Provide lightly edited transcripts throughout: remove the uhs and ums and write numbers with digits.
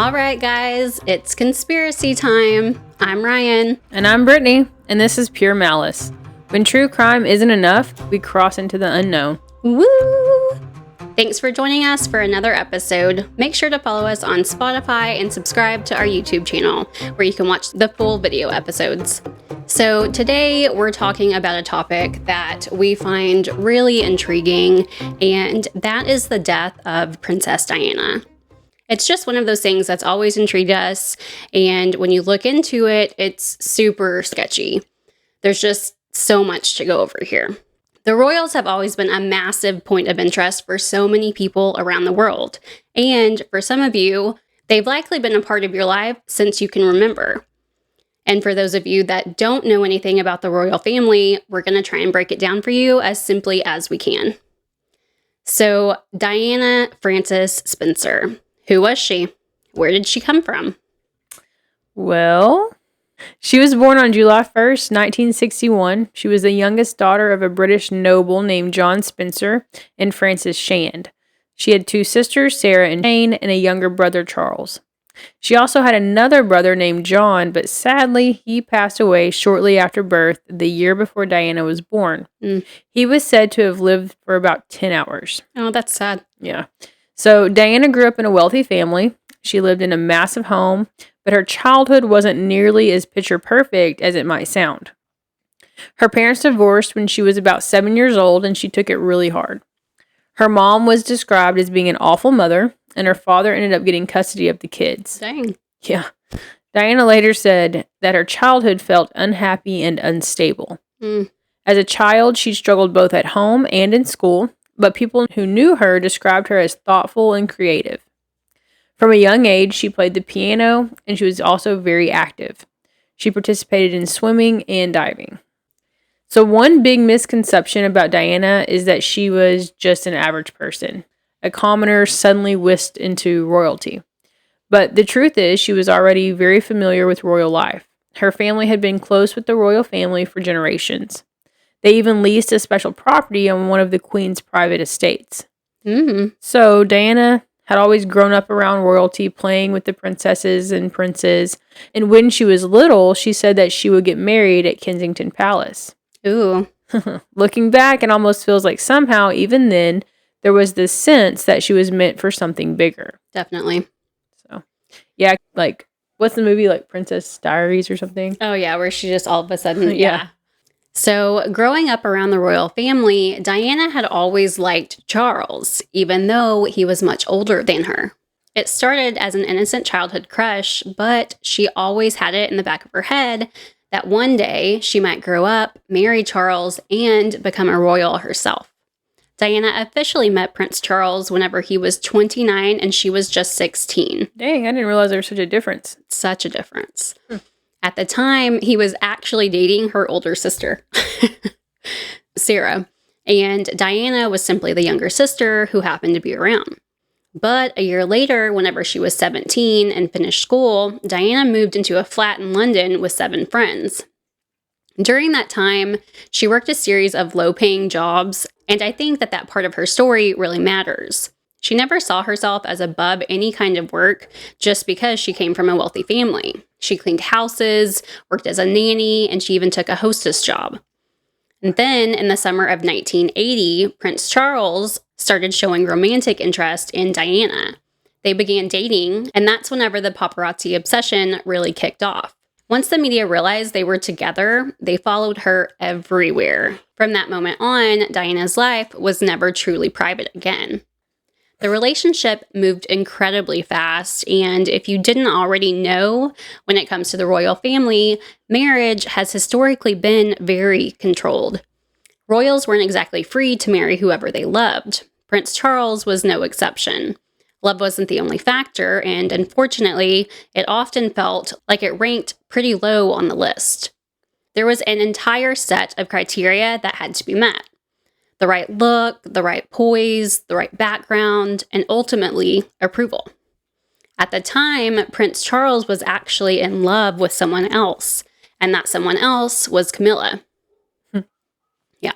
All right, guys, it's conspiracy time. I'm Ryan. And I'm Brittany, and this is Pure Malice. When true crime isn't enough, we cross into the unknown. Woo! Thanks for joining us for another episode. Make sure to follow us on Spotify and subscribe to our YouTube channel, where you can watch the full video episodes. So today we're talking about a topic that we find really intriguing, and that is the death of Princess Diana. It's just one of those things that's always intrigued us, and when you look into it, it's super sketchy. There's just so much to go over here. The royals have always been a massive point of interest for so many people around the world, and for some of you, they've likely been a part of your life since you can remember. And for those of you that don't know anything about the royal family, we're going to try and break it down for you as simply as we can. So, Diana Frances Spencer. Who was she? Where did she come from? Well, she was born on July 1st, 1961. She was the youngest daughter of a British noble named John Spencer and Frances Shand. She had two sisters, Sarah and Jane, and a younger brother, Charles. She also had another brother named John, but sadly, he passed away shortly after birth, the year before Diana was born. He was said to have lived for about 10 hours. Oh, that's sad. Yeah. So Diana grew up in a wealthy family. She lived in a massive home, but her childhood wasn't nearly as picture perfect as it might sound. Her parents divorced when she was about 7 years old, and she took it really hard. Her mom was described as being an awful mother, and her father ended up getting custody of the kids. Dang. Yeah. Diana later said that her childhood felt unhappy and unstable. As a child, she struggled both at home and in school, but people who knew her described her as thoughtful and creative. From a young age, she played the piano, and she was also very active. She participated in swimming and diving. So one big misconception about Diana is that she was just an average person, a commoner suddenly whisked into royalty. But the truth is, she was already very familiar with royal life. Her family had been close with the royal family for generations. They even leased a special property on one of the Queen's private estates. So Diana had always grown up around royalty, playing with the princesses and princes. And when she was little, she said that she would get married at Kensington Palace. Ooh. Looking back, it almost feels like somehow, even then, there was this sense that she was meant for something bigger. Definitely. So, yeah, like, what's the movie, like Princess Diaries or something? Oh, yeah, where she just all of a sudden, yeah. So, growing up around the royal family, Diana had always liked Charles, even though he was much older than her. It started as an innocent childhood crush, but she always had it in the back of her head that one day she might grow up, marry Charles, and become a royal herself. Diana officially met Prince Charles whenever he was 29 and she was just 16. Dang, I didn't realize there was such a difference. Such a difference. At the time, he was actually dating her older sister, Sarah, and Diana was simply the younger sister who happened to be around. But a year later, whenever she was 17 and finished school, Diana moved into a flat in London with 7 friends. During that time, she worked a series of low-paying jobs, and I think that part of her story really matters. She never saw herself as above any kind of work just because she came from a wealthy family. She cleaned houses, worked as a nanny, and she even took a hostess job. And then, in the summer of 1980, Prince Charles started showing romantic interest in Diana. They began dating, and that's whenever the paparazzi obsession really kicked off. Once the media realized they were together, they followed her everywhere. From that moment on, Diana's life was never truly private again. The relationship moved incredibly fast, and if you didn't already know, when it comes to the royal family, marriage has historically been very controlled. Royals weren't exactly free to marry whoever they loved. Prince Charles was no exception. Love wasn't the only factor, and unfortunately, it often felt like it ranked pretty low on the list. There was an entire set of criteria that had to be met. The right look, the right poise, the right background, and ultimately, approval. At the time, Prince Charles was actually in love with someone else, and that someone else was Camilla. Yeah.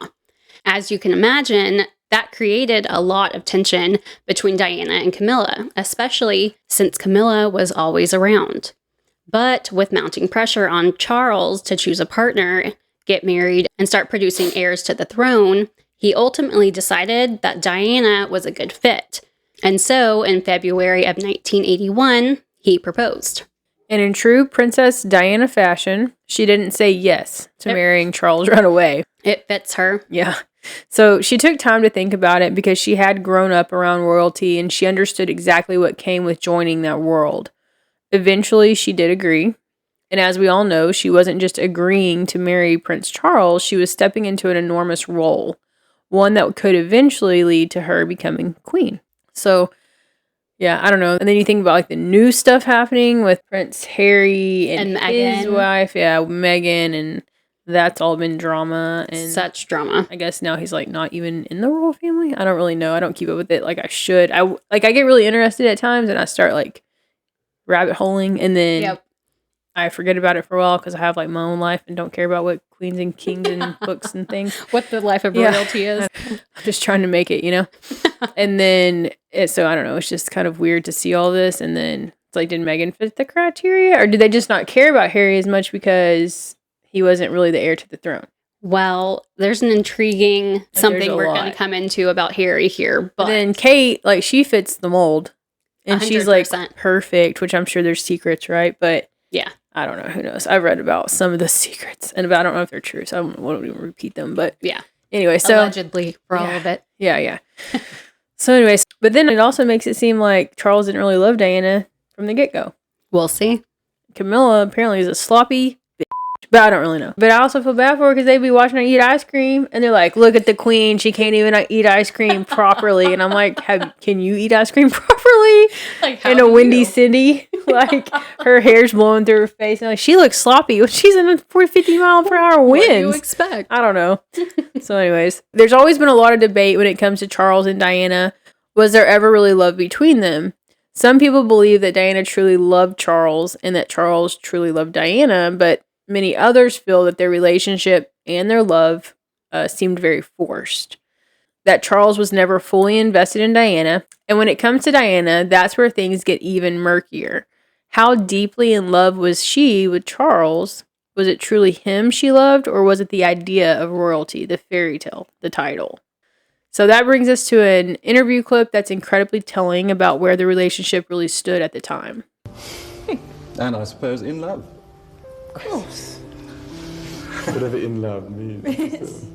As you can imagine, That created a lot of tension between Diana and Camilla, especially since Camilla was always around. But with mounting pressure on Charles to choose a partner, get married, and start producing heirs to the throne, he ultimately decided that Diana was a good fit. And so, in February of 1981, he proposed. And in true Princess Diana fashion, she didn't say yes to marrying Charles right away. It fits her. Yeah. So she took time to think about it because she had grown up around royalty and she understood exactly what came with joining that world. Eventually, she did agree. And as we all know, she wasn't just agreeing to marry Prince Charles, she was stepping into an enormous role, one that could eventually lead to her becoming queen. So, yeah, I don't know. And then you think about like the new stuff happening with Prince Harry and his wife, Meghan, and that's all been drama and such drama. I guess now he's like not even in the royal family. I don't really know. I don't keep up with it like I should. I get really interested at times and I start like rabbit holing and then I forget about it for a while because I have like my own life and don't care about what queens and kings and books and things. What the life of royalty is. I'm just trying to make it, And then, so I don't know, it's just kind of weird to see all this. And then it's like, did Meghan fit the criteria? Or did they just not care about Harry as much because he wasn't really the heir to the throne? Well, there's an intriguing something we're going to come into about Harry here. But then Kate, like, she fits the mold. And 100%. She's like perfect, which I'm sure there's secrets, right? But yeah. I don't know. Who knows? I've read about some of the secrets, and I don't know if they're true, so I won't even repeat them. But yeah. Anyway, so allegedly for all of it. Yeah. So, anyways, but then it also makes it seem like Charles didn't really love Diana from the get-go. We'll see. Camilla apparently is a sloppy bitch, but I don't really know. But I also feel bad for her because they'd be watching her eat ice cream, and they're like, "Look at the queen; she can't even eat ice cream properly." And I'm like, "Can you eat ice cream properly?" Like in a windy city, like her hair's blowing through her face, and like she looks sloppy. She's in a 50 mile per hour winds. What do you expect? I don't know. So, anyways, there's always been a lot of debate when it comes to Charles and Diana. Was there ever really love between them? Some people believe that Diana truly loved Charles and that Charles truly loved Diana, but many others feel that their relationship and their love seemed very forced. That Charles was never fully invested in Diana. And when it comes to Diana, that's where things get even murkier. How deeply in love was she with Charles? Was it truly him she loved, or was it the idea of royalty, the fairy tale, the title? So that brings us to an interview clip that's incredibly telling about where the relationship really stood at the time. And I suppose in love. Of course. Whatever in love means.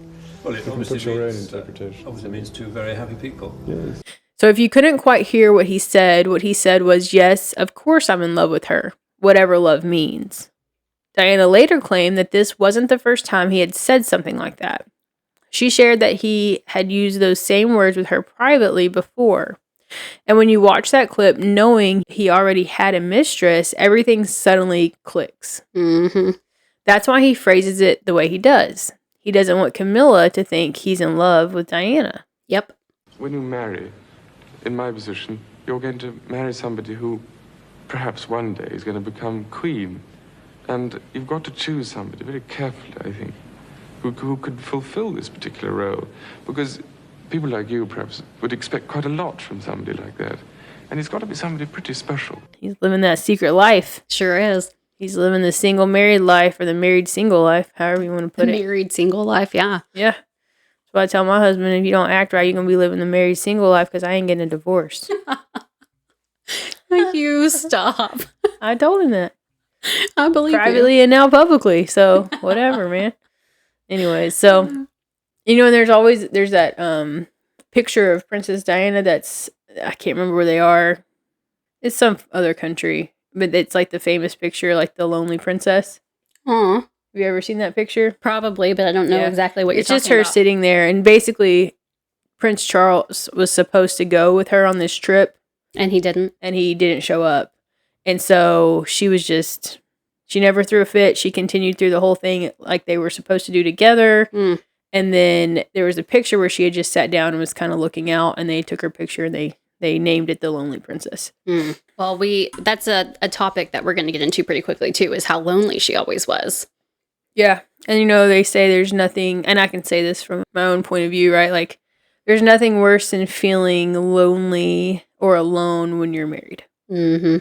Well, it put your own interpretation. Obviously means two very happy people. Yes. So if you couldn't quite hear what he said was, yes, of course I'm in love with her, whatever love means. Diana later claimed that this wasn't the first time he had said something like that. She shared that he had used those same words with her privately before. And when you watch that clip, knowing he already had a mistress, everything suddenly clicks. Mm-hmm. That's why he phrases it the way he does. He doesn't want Camilla to think he's in love with Diana. Yep. When you marry, in my position, you're going to marry somebody who perhaps one day is going to become queen. And you've got to choose somebody very carefully, I think, who could fulfill this particular role. Because people like you, perhaps, would expect quite a lot from somebody like that. And it's got to be somebody pretty special. He's living that secret life. Sure is. He's living the single married life or the married single life, however you want to put it. Married single life, yeah. Yeah. So I tell my husband, if you don't act right, you're going to be living the married single life because I ain't getting a divorce. You stop. I told him that. I believe privately and now publicly. So whatever, man. Anyways, so, and there's that picture of Princess Diana that's, I can't remember where they are. It's some other country. But it's like the famous picture, like the lonely princess. Aw. Have you ever seen that picture? Probably, but I don't know exactly what you're talking about. It's just her sitting there. And basically, Prince Charles was supposed to go with her on this trip. And he didn't. And he didn't show up. And so she never threw a fit. She continued through the whole thing like they were supposed to do together. Mm. And then there was a picture where she had just sat down and was kind of looking out. And they took her picture and they named it the Lonely Princess. Mm. Well, that's a topic that we're going to get into pretty quickly, too, is how lonely she always was. Yeah. And, they say there's nothing, and I can say this from my own point of view, right? Like, There's nothing worse than feeling lonely or alone when you're married. Mm-hmm.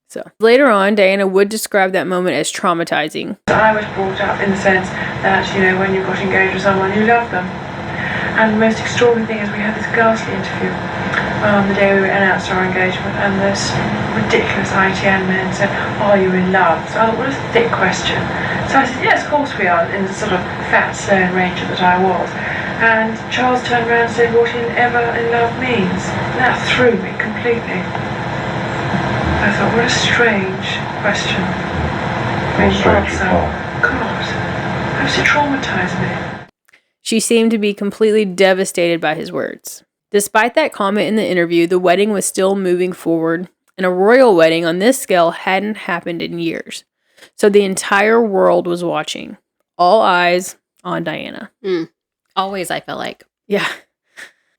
So later on, Diana would describe that moment as traumatizing. I was brought up in the sense that, when you got engaged with someone, you loved them. And the most extraordinary thing is we had this ghastly interview the day we announced our engagement, and this ridiculous ITN man said, "Are you in love?" So I thought, what a thick question. So I said, yes, of course we are, in the sort of fat, stern ranger that I was. And Charles turned around and said, what ever in love means. And that threw me completely. I thought, what a strange question. God, how does it traumatize me? She seemed to be completely devastated by his words. Despite that comment in the interview, the wedding was still moving forward, and a royal wedding on this scale hadn't happened in years. So the entire world was watching. All eyes on Diana. Always, I feel like. Yeah.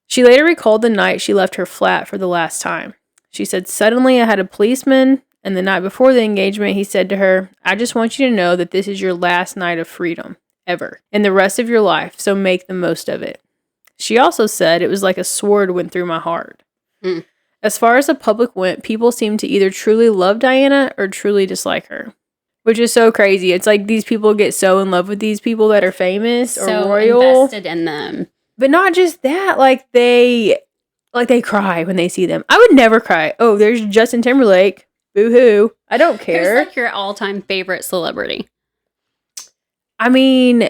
She later recalled the night she left her flat for the last time. She said, "Suddenly I had a policeman, and the night before the engagement, he said to her, 'I just want you to know that this is your last night of freedom, ever, and the rest of your life, so make the most of it.' She also said, 'It was like a sword went through my heart.'" As far as the public went, people seemed to either truly love Diana or truly dislike her, which is so crazy. It's like these people get so in love with these people that are famous or So royal. invested in them. But not just that, they cry when they see them. I would never cry. Oh, there's Justin Timberlake. Boo-hoo. I don't care. Who's like your all-time favorite celebrity? I mean,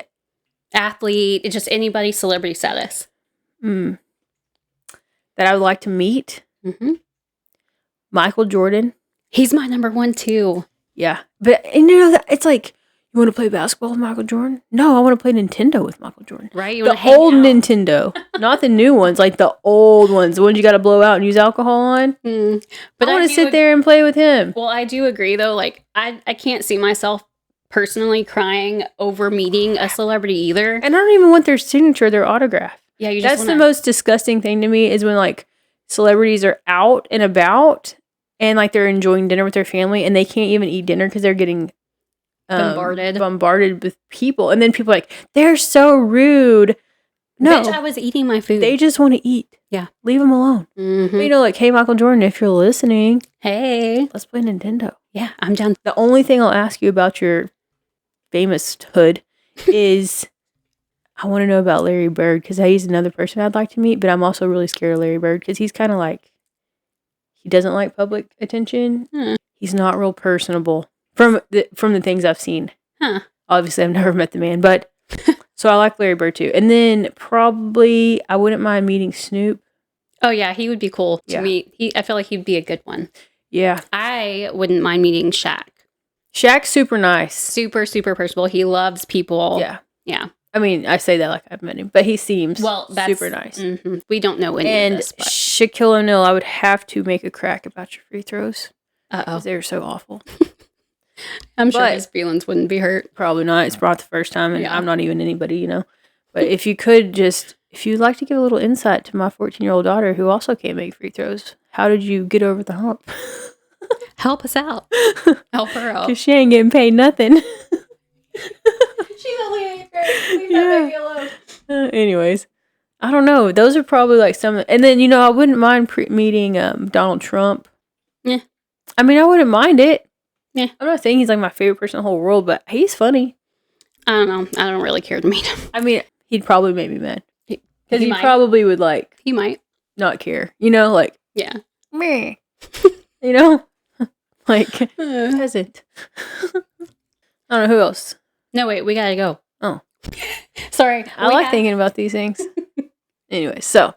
Athlete, just anybody celebrity status. that I would like to meet. Mm-hmm. Michael Jordan. He's my number one too. Yeah. But, it's like, you want to play basketball with Michael Jordan? No, I want to play Nintendo with Michael Jordan. Right? You The wanna hang old out. Nintendo. Not the new ones, like the old ones. The ones you got to blow out and use alcohol on. But I want to do sit there and play with him. Well, I do agree though. Like, I can't see myself personally crying over meeting a celebrity either. And I don't even want their signature, their autograph. Yeah, you just That's the most disgusting thing to me is when celebrities are out and about and they're enjoying dinner with their family and they can't even eat dinner because they're getting bombarded with people. And then people are like, they're so rude. No, Bitch, I was eating my food. they just want to eat. Yeah. Leave them alone. Mhm. But, hey, Michael Jordan, if you're listening, Hey. let's play Nintendo. Yeah, I'm down. The only thing I'll ask you about your famous hood is I want to know about Larry Bird because he's another person I'd like to meet, but I'm also really scared of Larry Bird because he's kind of he doesn't like public attention. He's not real personable from the things I've seen. Obviously, I've never met the man, but so I like Larry Bird too. And then probably I wouldn't mind meeting Snoop. Oh yeah, he would be cool to Yeah. meet. I feel like he'd be a good one. Yeah. I wouldn't mind meeting Shaq. Shaq's super nice. Super, super personable. He loves people. Yeah. Yeah. I mean, I say that like I've met him, but he seems That's super nice. Mhm. We don't know any And of this, but Shaquille O'Neal, I would have to make a crack about your free throws. uh-oh. Because they were so awful. I'm sure but- his feelings wouldn't be hurt. Probably not. It's brought the first time, and Yeah. I'm not even anybody, But if you could if you'd like to give a little insight to my 14-year-old daughter who also can't make free throws, how did you get over the hump? Help us out. Help her out. Because she ain't getting paid nothing. She's only 8th grade. Leave that baby alone. Anyways, I don't know. Those are probably some. And then, I wouldn't mind meeting Donald Trump. Yeah. I mean, I wouldn't mind it. Yeah. I'm not saying he's my favorite person in the whole world, but he's funny. I don't know. I don't really care to meet him. I mean, he'd probably make me mad. Because he might. probably would He might. not care. Yeah. Meh. Peasant. I don't know who else. No, wait. We gotta go. Oh. Sorry. I like thinking about these things. Anyway, so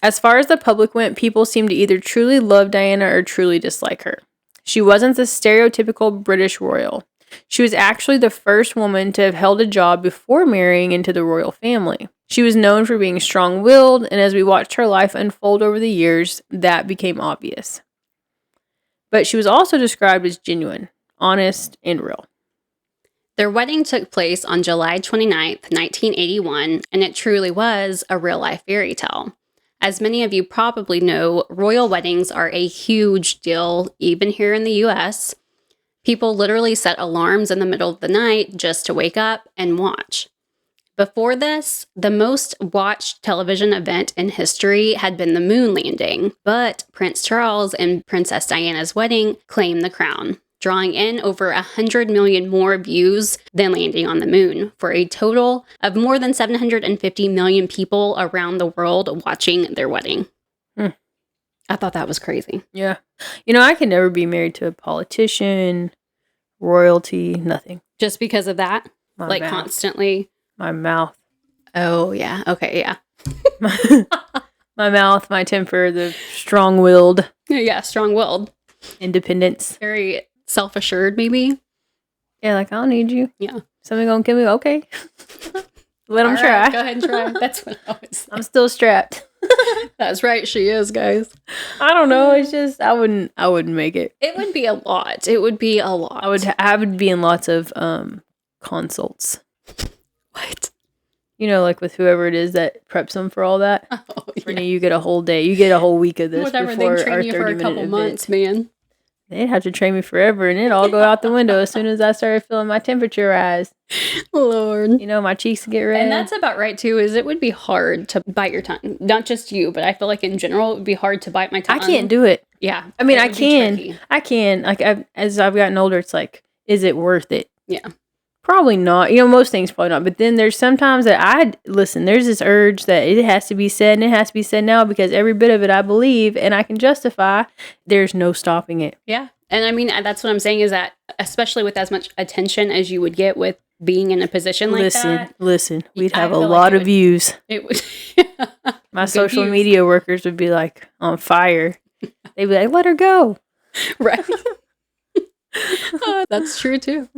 as far as the public went, people seemed to either truly love Diana or truly dislike her. She wasn't the stereotypical British royal. She was actually the first woman to have held a job before marrying into the royal family. She was known for being strong-willed, and as we watched her life unfold over the years, that became obvious. But she was also described as genuine, honest, and real. Their wedding took place on July 29th, 1981, and it truly was a real-life fairy tale. As many of you probably know, royal weddings are a huge deal, even here in the US. People literally set alarms in the middle of the night just to wake up and watch. Before this, the most watched television event in history had been the moon landing, but Prince Charles and Princess Diana's wedding claimed the crown, drawing in over 100 million more views than landing on the moon, for a total of more than 750 million people around the world watching their wedding. I thought that was crazy. Yeah. I can never be married to a politician, royalty, nothing. Just because of that? My Like mouth. constantly? My mouth. Oh, yeah. Okay, yeah. My mouth, my temper, the strong-willed Yeah, strong-willed. independence. Very self-assured, maybe? Yeah, like, I don't need you. Yeah. Somebody gonna kill me? Okay. Let them All try. right, go ahead and try. That's what I was saying. I'm still strapped. That's right, she is, guys. I don't know. It's just I wouldn't make it. It would be a lot. It would be a lot. I would be in lots of consults. What? Like with whoever it is that preps them for all that. Oh, Brittany, you get a whole day. You get a whole week of this Whatever, before they our train you for a 30-minute couple event. months, man. They'd have to train me forever, and it'd all go out the window as soon as I started feeling my temperature rise. Lord. My cheeks get red. And that's about right, too, is it would be hard to bite your tongue. Not just you, but I feel like in general, it would be hard to bite my tongue. I can't do it. Yeah. I mean, it I would be can. tricky. I can. Like, as I've gotten older, it's like, is it worth it? Yeah. Probably not. Most things probably not. But then there's sometimes that there's this urge that it has to be said, and it has to be said now because every bit of it I believe and I can justify. There's no stopping it. Yeah. And I mean, that's what I'm saying is that, especially with as much attention as you would get with being in a position like that. Listen. We'd I have a feel like lot it of would- views. It would. My Good social views. media workers would be like on fire. They'd be like, let her go. Right. That's true, too.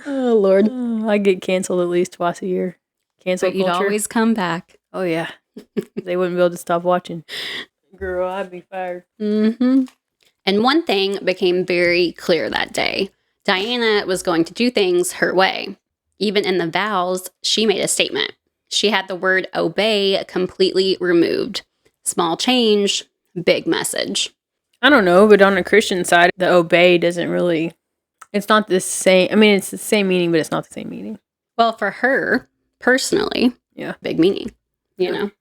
Oh, Lord. Oh, I get canceled at least twice a year. Cancel But you'd culture. always come back. Oh, yeah. They wouldn't be able to stop watching. Girl, I'd be fired. Mm-hmm. And one thing became very clear that day. Diana was going to do things her way. Even in the vows, she made a statement. She had the word obey completely removed. Small change, big message. I don't know, but on the Christian side, the obey doesn't really, it's not the same. I mean, it's the same meaning, but it's not the same meaning. Well, for her, personally, Yeah. big meaning, you know?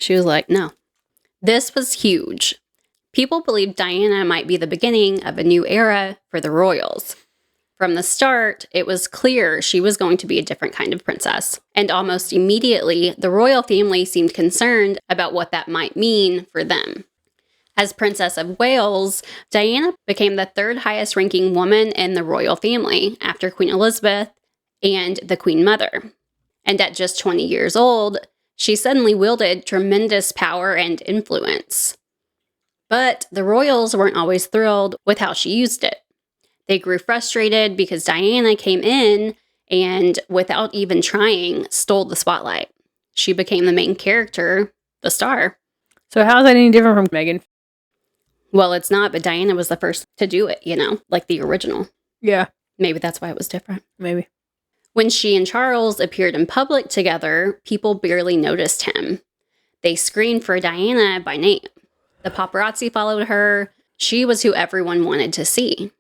She was like, no. This was huge. People believed Diana might be the beginning of a new era for the royals. From the start, it was clear she was going to be a different kind of princess. And almost immediately, the royal family seemed concerned about what that might mean for them. As Princess of Wales, Diana became the third highest ranking woman in the royal family after Queen Elizabeth and the Queen Mother. And at just 20 years old, she suddenly wielded tremendous power and influence. But the royals weren't always thrilled with how she used it. They grew frustrated because Diana came in and, without even trying, stole the spotlight. She became the main character, the star. So how's that any different from Meghan? Well, it's not, but Diana was the first to do it, like the original. Yeah, Maybe that's why it was different. maybe. When she and Charles appeared in public together, people barely noticed him. They screamed for Diana by name. The paparazzi followed her. She was who everyone wanted to see.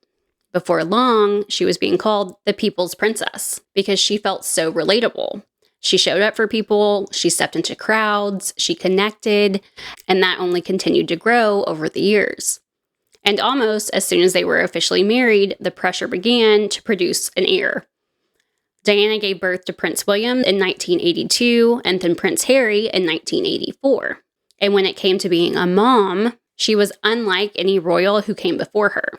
Before long, she was being called the People's Princess because she felt so relatable. She showed up for people, she stepped into crowds, she connected, and that only continued to grow over the years. And almost as soon as they were officially married, the pressure began to produce an heir. Diana gave birth to Prince William in 1982 and then Prince Harry in 1984. And when it came to being a mom, she was unlike any royal who came before her.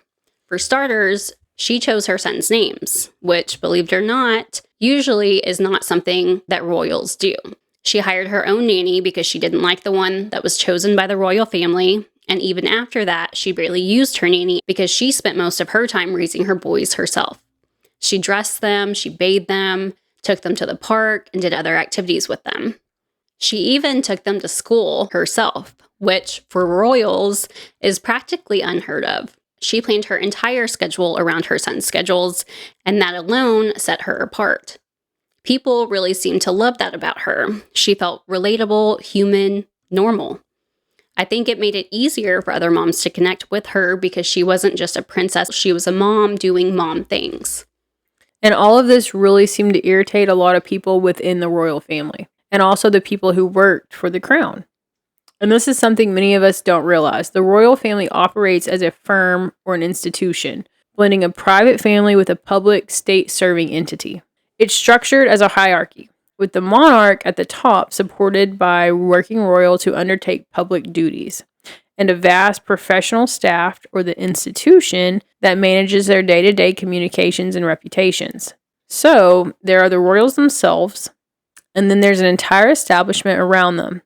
For starters, she chose her sons' names, which, believed it or not, usually is not something that royals do. She hired her own nanny because she didn't like the one that was chosen by the royal family, and even after that, she barely used her nanny because she spent most of her time raising her boys herself. She dressed them, she bathed them, took them to the park, and did other activities with them. She even took them to school herself, which, for royals, is practically unheard of. She planned her entire schedule around her son's schedules, and that alone set her apart. People really seemed to love that about her. She felt relatable, human, normal. I think it made it easier for other moms to connect with her because she wasn't just a princess, she was a mom doing mom things. And all of this really seemed to irritate a lot of people within the royal family, and also the people who worked for the crown. And this is something many of us don't realize. The royal family operates as a firm or an institution, blending a private family with a public state-serving entity. It's structured as a hierarchy, with the monarch at the top supported by working royal to undertake public duties, and a vast professional staff or the institution that manages their day-to-day communications and reputations. So, there are the royals themselves, and then there's an entire establishment around them.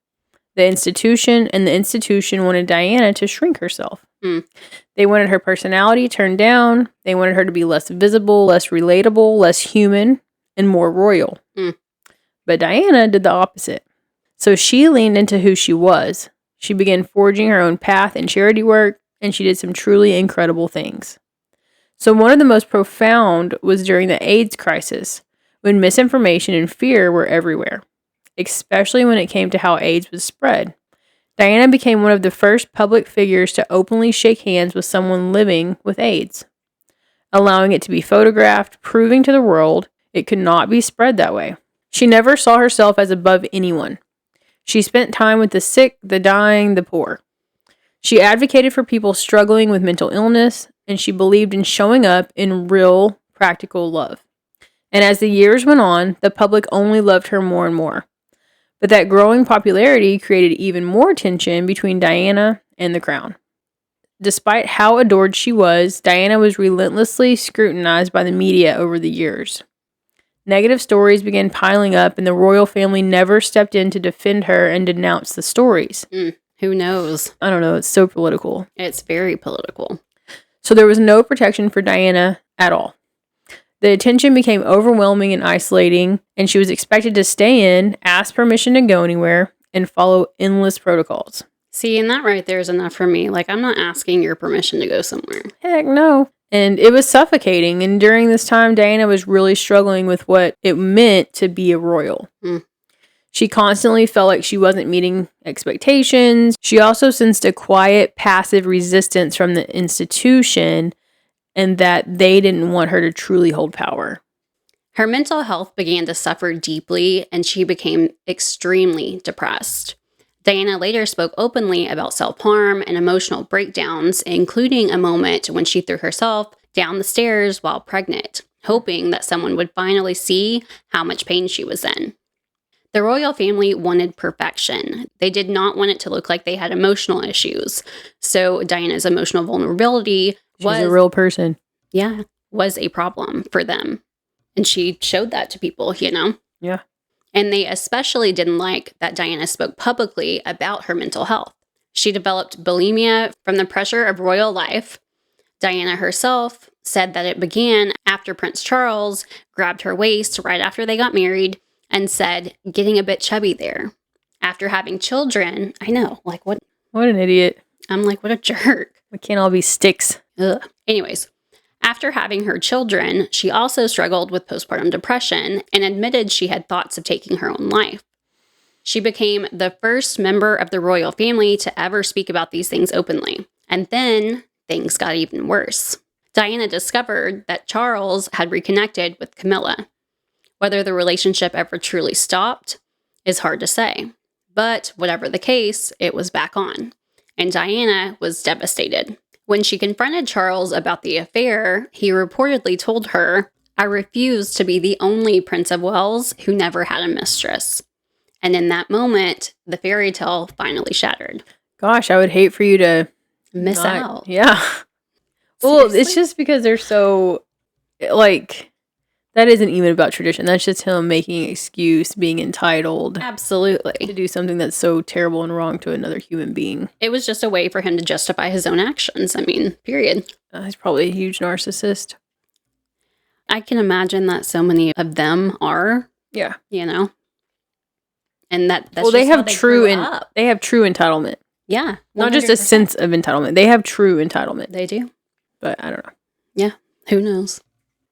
The institution wanted Diana to shrink herself. They wanted her personality turned down. They wanted her to be less visible, less relatable, less human, and more royal. But Diana did the opposite. So she leaned into who she was. She began forging her own path in charity work, and she did some truly incredible things. So one of the most profound was during the AIDS crisis, when misinformation and fear were everywhere, especially when it came to how AIDS was spread. Diana became one of the first public figures to openly shake hands with someone living with AIDS, allowing it to be photographed, proving to the world it could not be spread that way. She never saw herself as above anyone. She spent time with the sick, the dying, the poor. She advocated for people struggling with mental illness, and she believed in showing up in real, practical love. And as the years went on, the public only loved her more and more. But that growing popularity created even more tension between Diana and the crown. Despite how adored she was, Diana was relentlessly scrutinized by the media over the years. Negative stories began piling up, and the royal family never stepped in to defend her and denounce the stories. Who knows? I don't know, it's so political. It's very political. So there was no protection for Diana at all. The attention became overwhelming and isolating, and she was expected to stay in, ask permission to go anywhere, and follow endless protocols. See, and that right there is enough for me. Like, I'm not asking your permission to go somewhere. Heck no. And it was suffocating, and during this time, Diana was really struggling with what it meant to be a royal. She constantly felt like she wasn't meeting expectations. She also sensed a quiet, passive resistance from the institution, and that they didn't want her to truly hold power. Her mental health began to suffer deeply, and she became extremely depressed. Diana later spoke openly about self-harm and emotional breakdowns, including a moment when she threw herself down the stairs while pregnant, hoping that someone would finally see how much pain she was in. The royal family wanted perfection. They did not want it to look like they had emotional issues. So Diana's emotional vulnerability was a real person. Yeah, was a problem for them. And she showed that to people, you know? Yeah. And they especially didn't like that Diana spoke publicly about her mental health. She developed bulimia from the pressure of royal life. Diana herself said that it began after Prince Charles grabbed her waist right after they got married and said, "Getting a bit chubby there." After having children, I know, like what? What an idiot. I'm like, what a jerk. We can't all be sticks. Ugh. Anyways, after having her children, she also struggled with postpartum depression and admitted she had thoughts of taking her own life. She became the first member of the royal family to ever speak about these things openly. And then things got even worse. Diana discovered that Charles had reconnected with Camilla. Whether the relationship ever truly stopped is hard to say. But whatever the case, it was back on. And Diana was devastated. When she confronted Charles about the affair, he reportedly told her, "I refuse to be the only Prince of Wales who never had a mistress." And in that moment, the fairy tale finally shattered. Gosh, I would hate for you to Miss out. Yeah. Well, it's just because they're so, like, that isn't even about tradition. That's just him making an excuse, being entitled to Absolutely. do something that's so terrible and wrong to another human being. It was just a way for him to justify his own actions. I mean, period. He's probably a huge narcissist. I can imagine that so many of them are, Yeah. you know? And that's Well, they just how have they grew up. entitlement. Yeah. Not just a 100%. sense of entitlement. They have true entitlement. They do. But I don't know. Yeah. Who knows?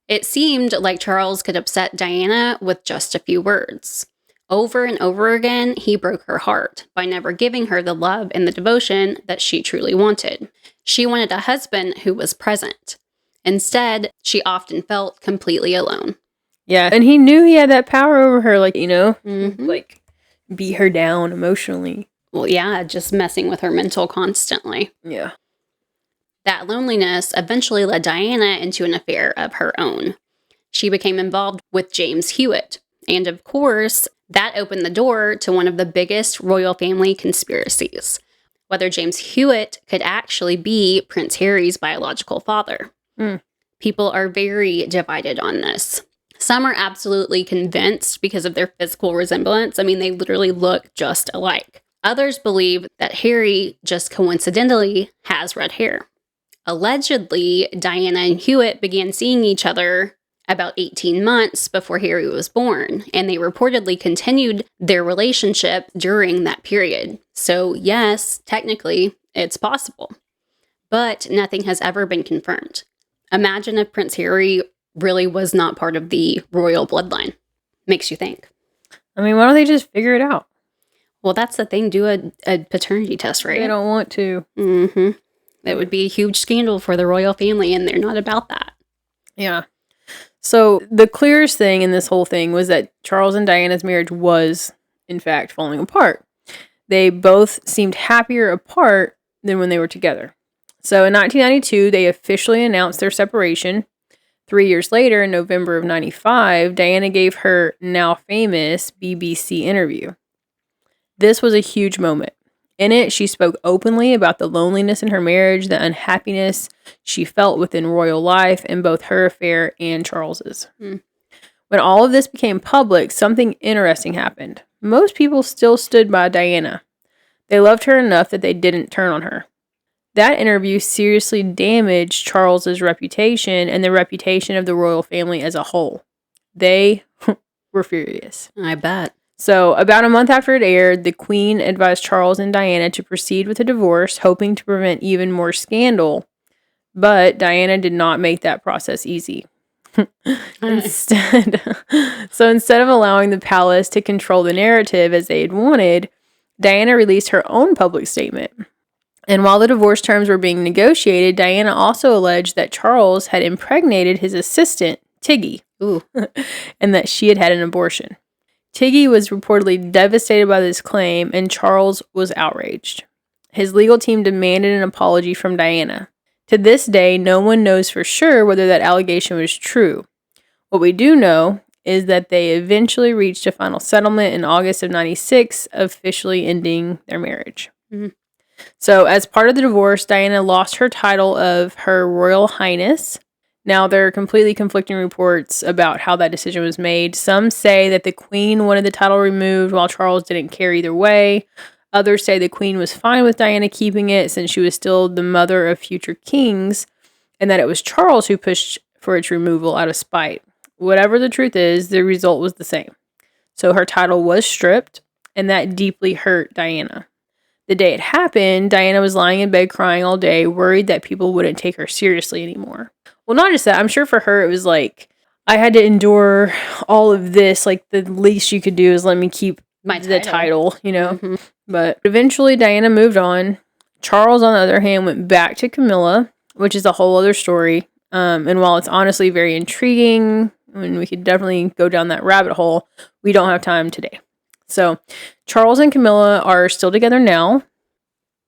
It seemed like Charles could upset Diana with just a few words. Over and over again, he broke her heart by never giving her the love and the devotion that she truly wanted. She wanted a husband who was present. Instead, she often felt completely alone. Yeah, and he knew he had that power over her, like, Mhm. like beat her down emotionally. Well, yeah, just messing with her mental constantly. Yeah. That loneliness eventually led Diana into an affair of her own. She became involved with James Hewitt, and of course, that opened the door to one of the biggest royal family conspiracies: whether James Hewitt could actually be Prince Harry's biological father. Mm. People are very divided on this. Some are absolutely convinced because of their physical resemblance. I mean, they literally look just alike. Others believe that Harry just coincidentally has red hair. Allegedly, Diana and Hewitt began seeing each other about 18 months before Harry was born, and they reportedly continued their relationship during that period. So yes, technically, it's possible. But nothing has ever been confirmed. Imagine if Prince Harry really was not part of the royal bloodline. Makes you think. I mean, why don't they just figure it out? Well, that's the thing. Do a paternity test, right? They don't want to. Mm-hmm. That would be a huge scandal for the royal family, and they're not about that. Yeah. So the clearest thing in this whole thing was that Charles and Diana's marriage was, in fact, falling apart. They both seemed happier apart than when they were together. So in 1992, they officially announced their separation. 3 years later, in November of 95, Diana gave her now famous BBC interview. This was a huge moment. In it, she spoke openly about the loneliness in her marriage, the unhappiness she felt within royal life in both her affair and Charles's. Mm. When all of this became public, something interesting happened. Most people still stood by Diana. They loved her enough that they didn't turn on her. That interview seriously damaged Charles's reputation and the reputation of the royal family as a whole. They were furious. I bet. So, about a month after it aired, the Queen advised Charles and Diana to proceed with a divorce, hoping to prevent even more scandal. But Diana did not make that process easy. Instead of allowing the palace to control the narrative as they had wanted, Diana released her own public statement. And while the divorce terms were being negotiated, Diana also alleged that Charles had impregnated his assistant, Tiggy, and that she had had an abortion. Tiggy was reportedly devastated by this claim, and Charles was outraged. His legal team demanded an apology from Diana. To this day, no one knows for sure whether that allegation was true. What we do know is that they eventually reached a final settlement in August of 96, officially ending their marriage. Mm-hmm. So, as part of the divorce, Diana lost her title of Her Royal Highness. Now, there are completely conflicting reports about how that decision was made. Some say that the Queen wanted the title removed, while Charles didn't care either way. Others say the Queen was fine with Diana keeping it since she was still the mother of future kings, and that it was Charles who pushed for its removal out of spite. Whatever the truth is, the result was the same. So her title was stripped, and that deeply hurt Diana. The day it happened, Diana was lying in bed crying all day, worried that people wouldn't take her seriously anymore. Well, not just that. I'm sure for her it was like, I had to endure all of this. Like, the least you could do is let me keep the title, you know? Mm-hmm. But eventually Diana moved on. Charles, on the other hand, went back to Camilla, which is a whole other story. And while it's honestly very intriguing, and we could definitely go down that rabbit hole, we don't have time today. So Charles and Camilla are still together now,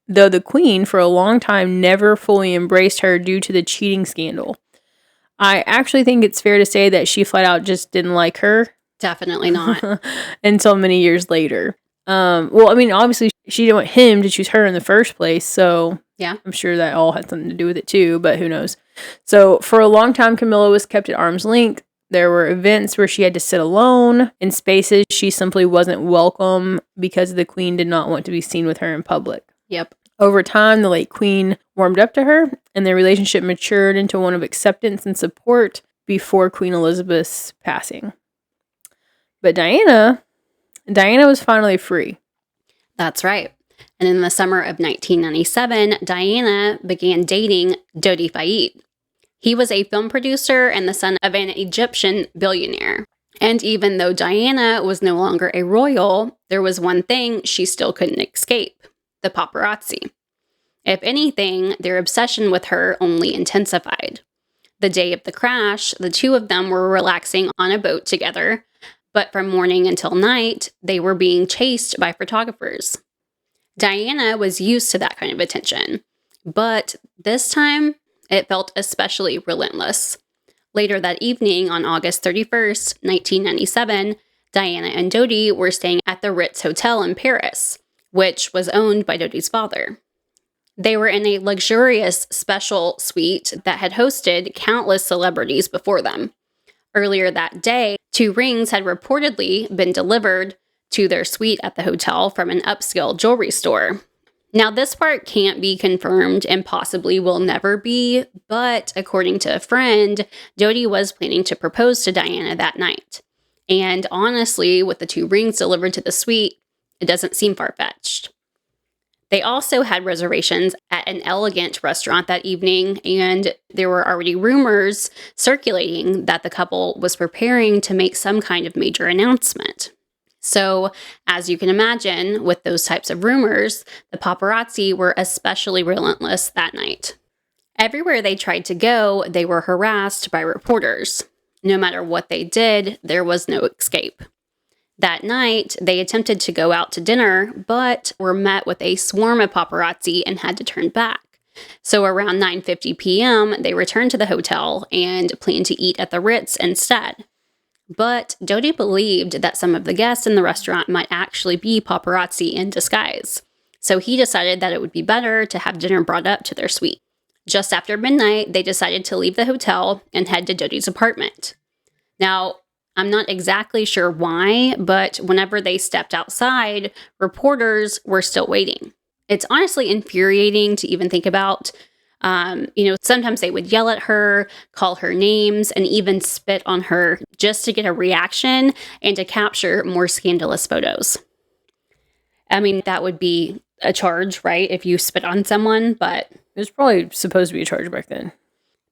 though the Queen for a long time never fully embraced her due to the cheating scandal. I actually think it's fair to say that she flat out just didn't like her. Definitely not. Until many years later. Well, I mean, obviously she didn't want him to choose her in the first place, so yeah, I'm sure that all had something to do with it too, but who knows. So for a long time, Camilla was kept at arm's length. There were events where she had to sit alone in spaces she simply wasn't welcome because the Queen did not want to be seen with her in public. Yep. Over time, the late Queen warmed up to her, and their relationship matured into one of acceptance and support before Queen Elizabeth's passing. But Diana was finally free. That's right. And in the summer of 1997, Diana began dating Dodi Fayed. He was a film producer and the son of an Egyptian billionaire. And even though Diana was no longer a royal, there was one thing she still couldn't escape: the paparazzi. If anything, their obsession with her only intensified. The day of the crash, the two of them were relaxing on a boat together, but from morning until night, they were being chased by photographers. Diana was used to that kind of attention, but this time it felt especially relentless. Later that evening, on August 31st, 1997, Diana and Dodi were staying at the Ritz Hotel in Paris, which was owned by Dodi's father. They were in a luxurious special suite that had hosted countless celebrities before them. Earlier that day, 2 rings had reportedly been delivered to their suite at the hotel from an upscale jewelry store. Now, this part can't be confirmed and possibly will never be, but according to a friend, Dodi was planning to propose to Diana that night. And honestly, with the 2 rings delivered to the suite, it doesn't seem far-fetched. They also had reservations at an elegant restaurant that evening, and there were already rumors circulating that the couple was preparing to make some kind of major announcement. So, as you can imagine, with those types of rumors, the paparazzi were especially relentless that night. Everywhere they tried to go, they were harassed by reporters. No matter what they did, there was no escape. That night, they attempted to go out to dinner, but were met with a swarm of paparazzi and had to turn back. So around 9:50 p.m., they returned to the hotel and planned to eat at the Ritz instead. But Dodi believed that some of the guests in the restaurant might actually be paparazzi in disguise. So he decided that it would be better to have dinner brought up to their suite. Just after midnight, they decided to leave the hotel and head to Dodi's apartment. Now, I'm not exactly sure why, but whenever they stepped outside, reporters were still waiting. It's honestly infuriating to even think about. Sometimes they would yell at her, call her names, and even spit on her just to get a reaction and to capture more scandalous photos. I mean, that would be a charge, right? If you spit on someone, but It was probably supposed to be a charge back then.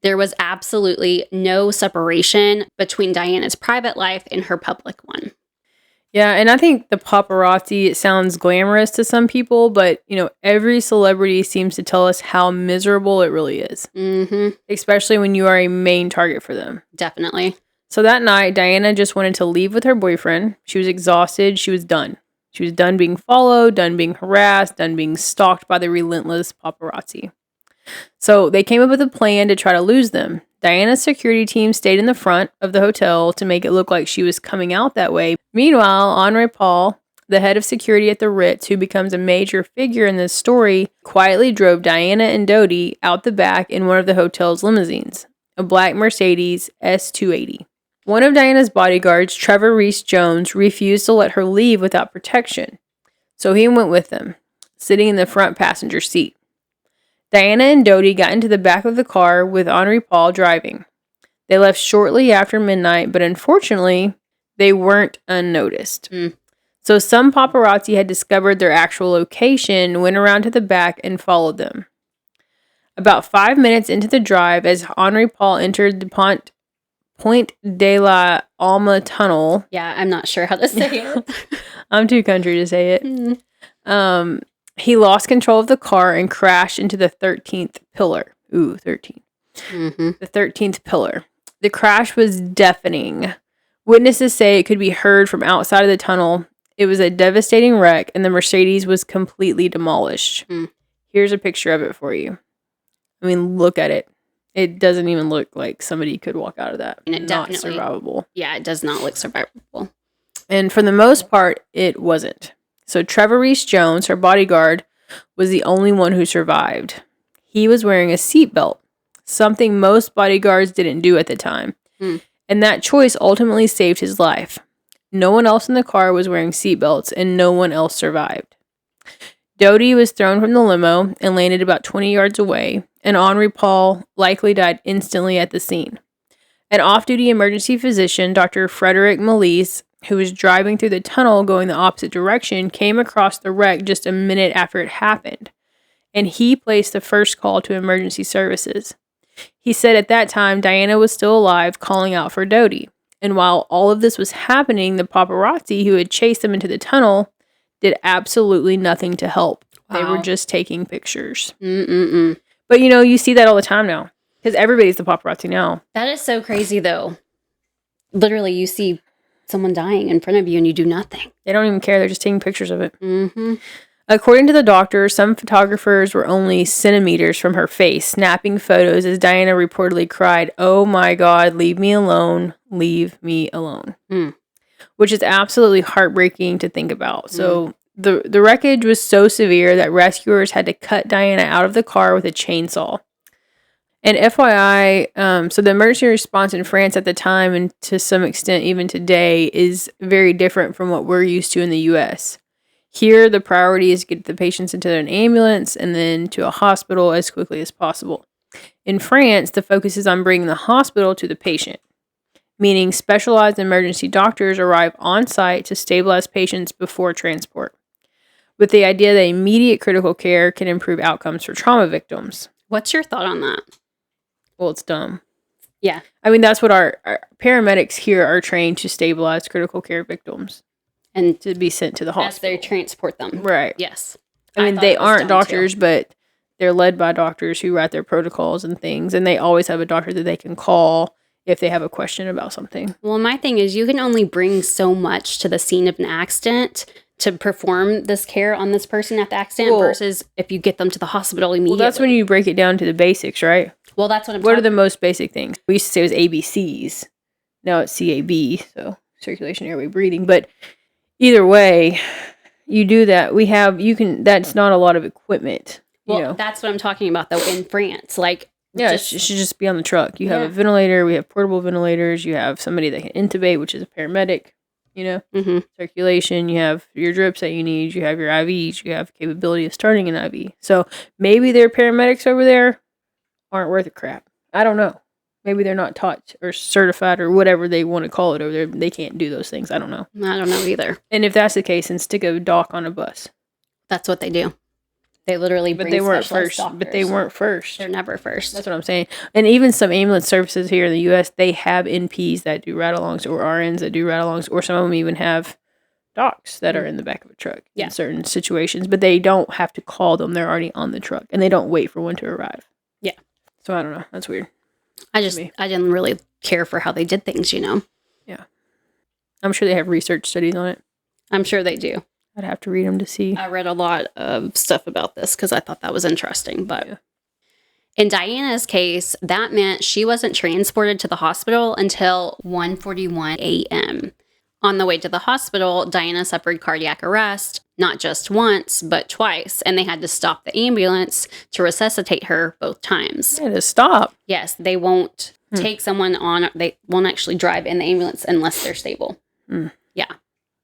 there was absolutely no separation between Diana's private life and her public one. Yeah, and I think the paparazzi, it sounds glamorous to some people, but, every celebrity seems to tell us how miserable it really is. Mm-hmm. Especially when you are a main target for them. Definitely. So that night, Diana just wanted to leave with her boyfriend. She was exhausted. She was done. She was done being followed, done being harassed, done being stalked by the relentless paparazzi. So they came up with a plan to try to lose them. Diana's security team stayed in the front of the hotel to make it look like she was coming out that way. Meanwhile, Henri Paul, the head of security at the Ritz, who becomes a major figure in this story, quietly drove Diana and Dodi out the back in one of the hotel's limousines, a black Mercedes S280. One of Diana's bodyguards, Trevor Reese-Jones, refused to let her leave without protection, so he went with them, sitting in the front passenger seat. Diana and Dodi got into the back of the car with Henri Paul driving. They left shortly after midnight, but unfortunately, they weren't unnoticed. So some paparazzi had discovered their actual location, went around to the back, and followed them. About 5 minutes into the drive, as Henri Paul entered the Point de la Alma tunnel. Yeah, I'm not sure how to say it. I'm too country to say it. He lost control of the car and crashed into the 13th pillar. Ooh, 13. Mm-hmm. The 13th pillar. The crash was deafening. Witnesses say it could be heard from outside of the tunnel. It was a devastating wreck, and the Mercedes was completely demolished. Here's a picture of it for you. I mean, look at it. It doesn't even look like somebody could walk out of that. And it not definitely, survivable. Yeah, it does not look survivable. And for the most part, it wasn't. So Trevor Reese-Jones, her bodyguard, was the only one who survived. He was wearing a seatbelt, something most bodyguards didn't do at the time. And that choice ultimately saved his life. No one else in the car was wearing seatbelts, and no one else survived. Dodi was thrown from the limo and landed about 20 yards away, and Henri Paul likely died instantly at the scene. An off-duty emergency physician, Dr. Frederick Malice, who was driving through the tunnel going the opposite direction, came across the wreck just a minute after it happened, and he placed the first call to emergency services. He said at that time Diana was still alive, calling out for Dodi. And while all of this was happening, the paparazzi who had chased them into the tunnel did absolutely nothing to help. Wow. They were just taking pictures. But you see that all the time now. Because everybody's the paparazzi now. That is so crazy, though. Literally, you see someone dying in front of you and you do nothing. They don't even care. They're just taking pictures of it. Mm-hmm. According to the doctor, some photographers were only centimeters from her face, snapping photos as Diana reportedly cried, "Oh my God, leave me alone. Leave me alone." Which is absolutely heartbreaking to think about. So the wreckage was so severe that rescuers had to cut Diana out of the car with a chainsaw. And FYI, so the emergency response in France at the time, and to some extent even today, is very different from what we're used to in the U.S. Here, the priority is to get the patients into an ambulance and then to a hospital as quickly as possible. In France, the focus is on bringing the hospital to the patient, meaning specialized emergency doctors arrive on site to stabilize patients before transport, with the idea that immediate critical care can improve outcomes for trauma victims. What's your thought on that? Well, it's dumb. Yeah. I mean, that's what our paramedics here are trained to stabilize critical care victims And to be sent to the as hospital. they transport them. Right. Yes. I mean, thought they it was aren't dumb, doctors, too. but they're led by doctors who write their protocols and things. And they always have a doctor that they can call if they have a question about something. Well, my thing is you can only bring so much to the scene of an accident to perform this care on this person at the accident versus if you get them to the hospital immediately. Well, that's when you break it down to the basics, right? Well, that's what I'm What are talking the most basic things? We used to say it was ABCs. Now it's CAB, so circulation, airway, breathing. But either way, you do that. That's not a lot of equipment. Well, that's what I'm talking about, though, in France. Like, Yeah, it should just be on the truck. You have a ventilator. We have portable ventilators. You have somebody that can intubate, which is a paramedic. Circulation. You have your drips that you need. You have your IVs. You have capability of starting an IV. So maybe their paramedics over there aren't worth a crap. I don't know. Maybe they're not taught or certified or whatever they want to call it over there. They can't do those things. I don't know. I don't know either. And if that's the case, then stick a doc on a bus. That's what they do. They literally bring specialized doctors. But they weren't first. They're never first. That's what I'm saying. And even some ambulance services here in the U.S., they have NPs that do ride-alongs or RNs that do ride-alongs, or some of them even have docs that are in the back of a truck in certain situations. But they don't have to call them. They're already on the truck. And they don't wait for one to arrive. Yeah. So I don't know. That's weird. I didn't really care for how they did things, Yeah. I'm sure they have research studies on it. I'm sure they do. I'd have to read them to see. I read a lot of stuff about this because I thought that was interesting. But in Diana's case, that meant she wasn't transported to the hospital until 1:41 a.m. On the way to the hospital, Diana suffered cardiac arrest, not just once, but twice, and they had to stop the ambulance to resuscitate her both times. Yeah, to stop. Yes, they won't take someone on, they won't actually drive in the ambulance unless they're stable. Yeah.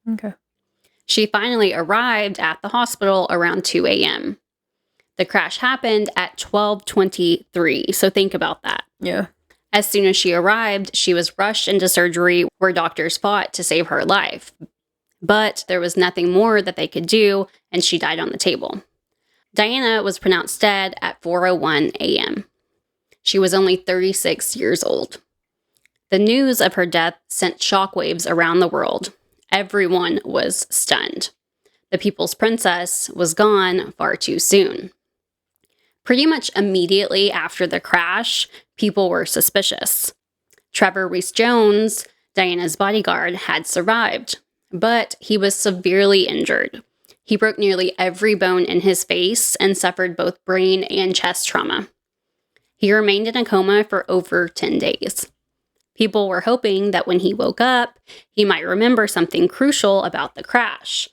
Okay. She finally arrived at the hospital around 2 a.m. The crash happened at 12:23, so think about that. Yeah. As soon as she arrived, she was rushed into surgery where doctors fought to save her life. But there was nothing more that they could do, and she died on the table. Diana was pronounced dead at 4:01 a.m. She was only 36 years old. The news of her death sent shockwaves around the world. Everyone was stunned. The People's Princess was gone far too soon. Pretty much immediately after the crash, people were suspicious. Trevor Reese-Jones, Diana's bodyguard, had survived, but he was severely injured. He broke nearly every bone in his face and suffered both brain and chest trauma. He remained in a coma for over 10 days. People were hoping that when he woke up, he might remember something crucial about the crash.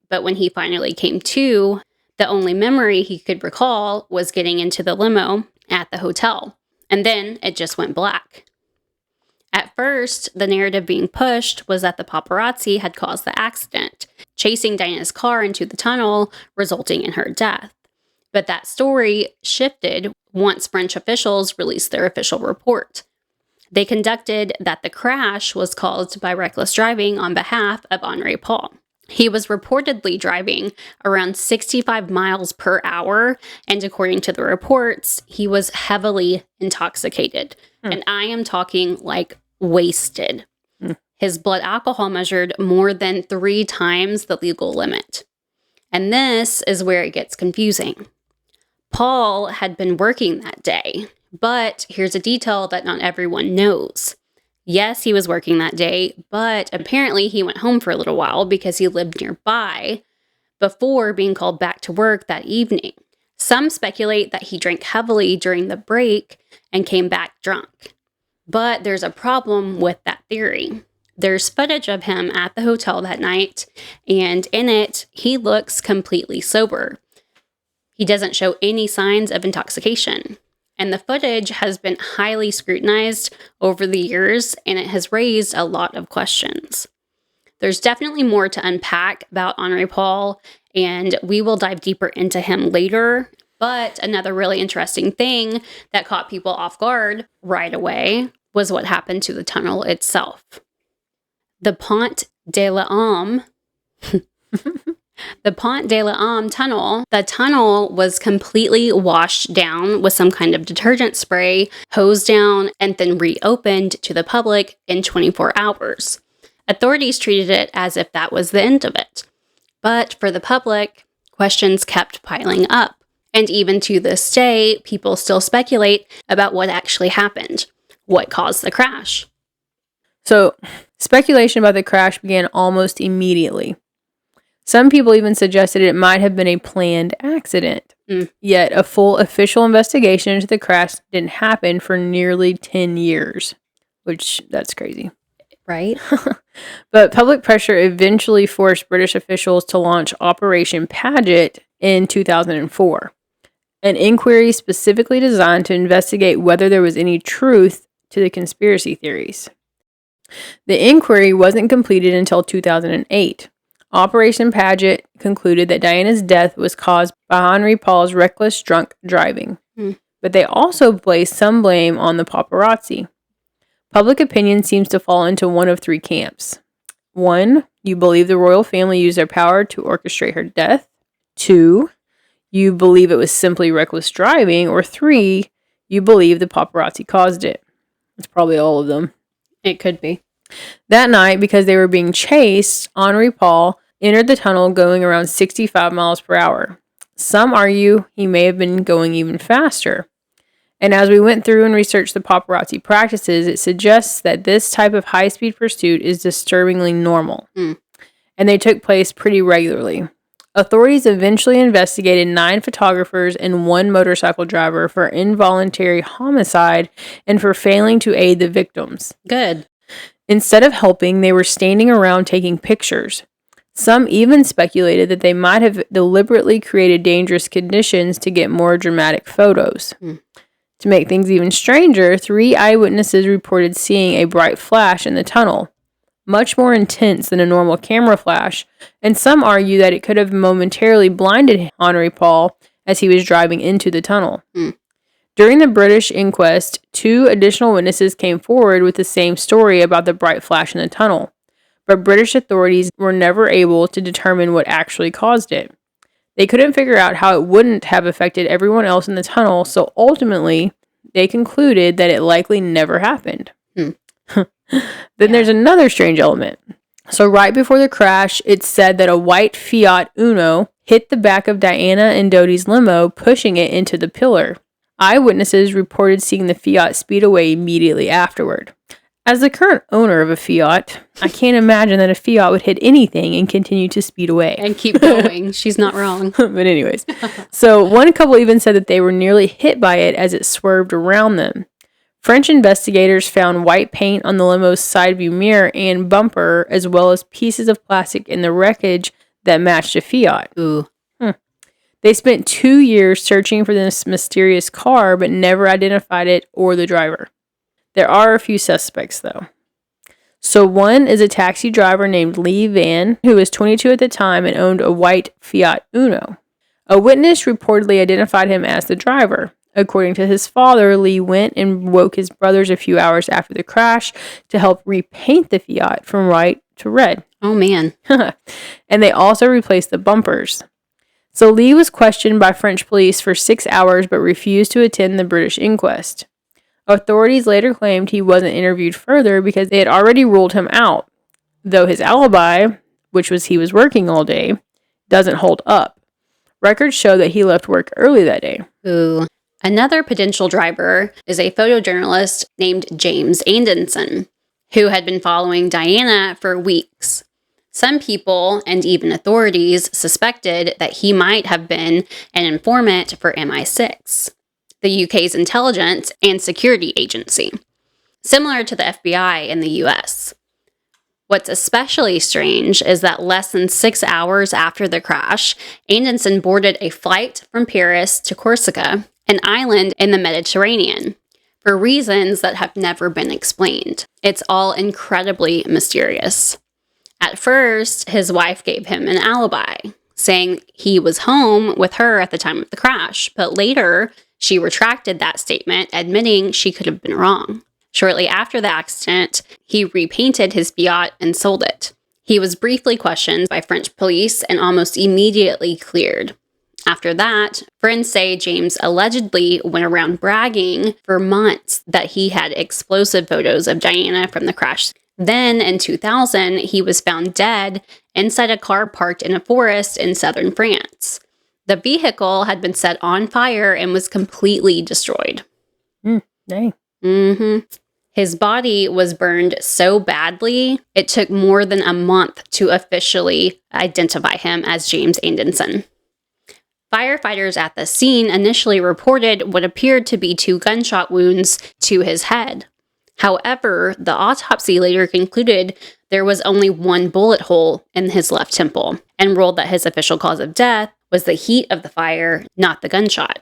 But when he finally came to, the only memory he could recall was getting into the limo at the hotel. And then it just went black. At first, the narrative being pushed was that the paparazzi had caused the accident, chasing Diana's car into the tunnel, resulting in her death. But that story shifted once French officials released their official report. They conducted that the crash was caused by reckless driving on behalf of Henri Paul. He was reportedly driving around 65 miles per hour, and according to the reports, he was heavily intoxicated. And I am talking like wasted. His blood alcohol measured more than 3 times the legal limit. And this is where it gets confusing. Paul had been working that day, But here's a detail that not everyone knows. Yes, he was working that day, but apparently he went home for a little while because he lived nearby before being called back to work that evening. Some speculate that he drank heavily during the break and came back drunk. But there's a problem with that theory. There's footage of him at the hotel that night, and in it, he looks completely sober. He doesn't show any signs of intoxication. And the footage has been highly scrutinized over the years, and it has raised a lot of questions. There's definitely more to unpack about Henri Paul, and we will dive deeper into him later. But another really interesting thing that caught people off guard right away was what happened to the tunnel itself. The Pont de l'Homme, the Pont de l'Homme tunnel, the tunnel was completely washed down with some kind of detergent spray, hosed down, and then reopened to the public in 24 hours. Authorities treated it as if that was the end of it. But for the public, questions kept piling up. And even to this day, people still speculate about what actually happened. What caused the crash? So, speculation about the crash began almost immediately. Some people even suggested it might have been a planned accident. Yet, a full official investigation into the crash didn't happen for nearly 10 years. Which, that's crazy. Right? But public pressure eventually forced British officials to launch Operation Paget in 2004. An inquiry specifically designed to investigate whether there was any truth to the conspiracy theories. The inquiry wasn't completed until 2008. Operation Paget concluded that Diana's death was caused by Henri Paul's reckless drunk driving. But they also placed some blame on the paparazzi. Public opinion seems to fall into one of three camps. 1, you believe the royal family used their power to orchestrate her death. 2, you believe it was simply reckless driving. Or 3, you believe the paparazzi caused it. It's probably all of them. It could be. That night, because they were being chased, Henri Paul entered the tunnel going around 65 miles per hour. Some argue he may have been going even faster. And as we went through and researched the paparazzi practices, it suggests that this type of high-speed pursuit is disturbingly normal. And they took place pretty regularly. Authorities eventually investigated 9 photographers and 1 motorcycle driver for involuntary homicide and for failing to aid the victims. Good. Instead of helping, they were standing around taking pictures. Some even speculated that they might have deliberately created dangerous conditions to get more dramatic photos. To make things even stranger, 3 eyewitnesses reported seeing a bright flash in the tunnel, much more intense than a normal camera flash, and some argue that it could have momentarily blinded Henri Paul as he was driving into the tunnel. During the British inquest, 2 additional witnesses came forward with the same story about the bright flash in the tunnel, but British authorities were never able to determine what actually caused it. They couldn't figure out how it wouldn't have affected everyone else in the tunnel, so ultimately, they concluded that it likely never happened. Then there's another strange element. So right before the crash, it's said that a white Fiat Uno hit the back of Diana and Dodi's limo, pushing it into the pillar. Eyewitnesses reported seeing the Fiat speed away immediately afterward. As the current owner of a Fiat, I can't imagine that a Fiat would hit anything and continue to speed away. And keep going. She's not wrong. But anyways, so one couple even said that they were nearly hit by it as it swerved around them. French investigators found white paint on the limo's side view mirror and bumper, as well as pieces of plastic in the wreckage that matched a Fiat. Ooh. They spent 2 years searching for this mysterious car, but never identified it or the driver. There are a few suspects, though. So one is a taxi driver named Lee Van, who was 22 at the time and owned a white Fiat Uno. A witness reportedly identified him as the driver. According to his father, Lee went and woke his brothers a few hours after the crash to help repaint the Fiat from white to red. Oh, man. And they also replaced the bumpers. So Lee was questioned by French police for 6 hours but refused to attend the British inquest. Authorities later claimed he wasn't interviewed further because they had already ruled him out, though his alibi, which was he was working all day, doesn't hold up. Records show that he left work early that day. Ooh. Another potential driver is a photojournalist named James Anderson, who had been following Diana for weeks. Some people, and even authorities, suspected that he might have been an informant for MI6, the UK's intelligence and security agency, similar to the FBI in the US. What's especially strange is that less than 6 hours after the crash, Anderson boarded a flight from Paris to Corsica, an island in the Mediterranean, for reasons that have never been explained. It's all incredibly mysterious. At first, his wife gave him an alibi, saying he was home with her at the time of the crash, but later she retracted that statement, admitting she could have been wrong. Shortly after the accident, he repainted his Fiat and sold it. He was briefly questioned by French police and almost immediately cleared. After that, friends say James allegedly went around bragging for months that he had explosive photos of Diana from the crash. Then, in 2000, he was found dead inside a car parked in a forest in southern France. The vehicle had been set on fire and was completely destroyed. Dang. His body was burned so badly, it took more than a month to officially identify him as James Anderson. Firefighters at the scene initially reported what appeared to be 2 gunshot wounds to his head. However, the autopsy later concluded there was only 1 bullet hole in his left temple and ruled that his official cause of death was the heat of the fire, not the gunshot.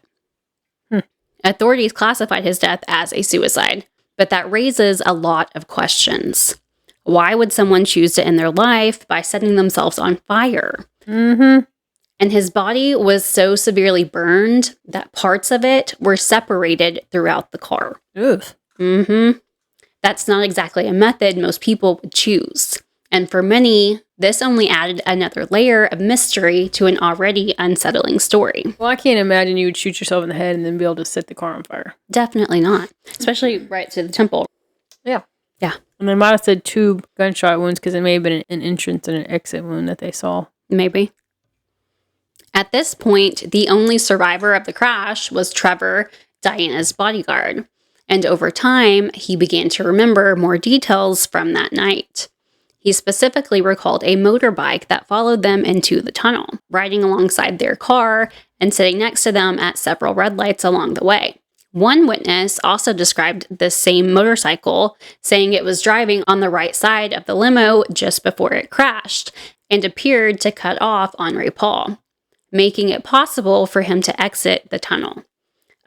Authorities classified his death as a suicide, but that raises a lot of questions. Why would someone choose to end their life by setting themselves on fire? And his body was so severely burned that parts of it were separated throughout the car. Oof. That's not exactly a method most people would choose. And for many, this only added another layer of mystery to an already unsettling story. Well, I can't imagine you would shoot yourself in the head and then be able to set the car on fire. Definitely not. Especially right to the temple. Yeah. Yeah. And they might have said 2 gunshot wounds because it may have been an entrance and an exit wound that they saw. Maybe. At this point, the only survivor of the crash was Trevor, Diana's bodyguard. And over time, he began to remember more details from that night. He specifically recalled a motorbike that followed them into the tunnel, riding alongside their car and sitting next to them at several red lights along the way. One witness also described the same motorcycle, saying it was driving on the right side of the limo just before it crashed and appeared to cut off Henri Paul, making it possible for him to exit the tunnel.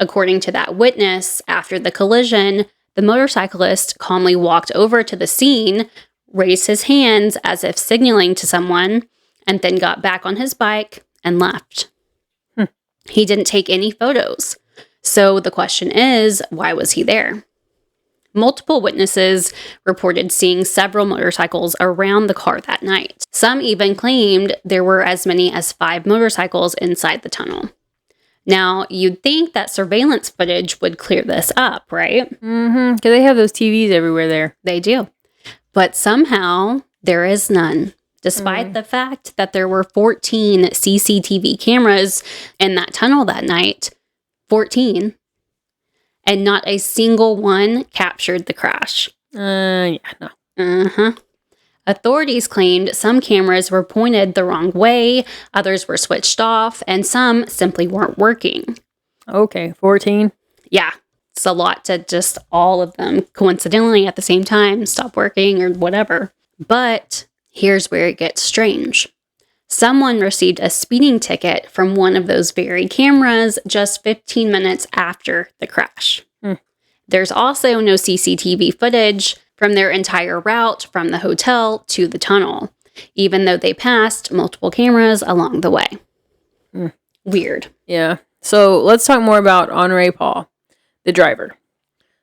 According to that witness, after the collision, the motorcyclist calmly walked over to the scene, raised his hands as if signaling to someone, and then got back on his bike and left. He didn't take any photos. So the question is, why was he there? Multiple witnesses reported seeing several motorcycles around the car that night. Some even claimed there were as many as 5 motorcycles inside the tunnel. Now, you'd think that surveillance footage would clear this up, right? Because they have those TVs everywhere there. They do. But somehow, there is none, despite the fact that there were 14 CCTV cameras in that tunnel that night. 14. And not a single one captured the crash. Yeah, no. Authorities claimed some cameras were pointed the wrong way, others were switched off, and some simply weren't working. Okay, 14. Yeah, it's a lot to just all of them coincidentally at the same time stop working or whatever. But here's where it gets strange. Someone received a speeding ticket from one of those very cameras just 15 minutes after the crash. There's also no CCTV footage from their entire route from the hotel to the tunnel, even though they passed multiple cameras along the way. Weird. Yeah. So let's talk more about Henri Paul, the driver.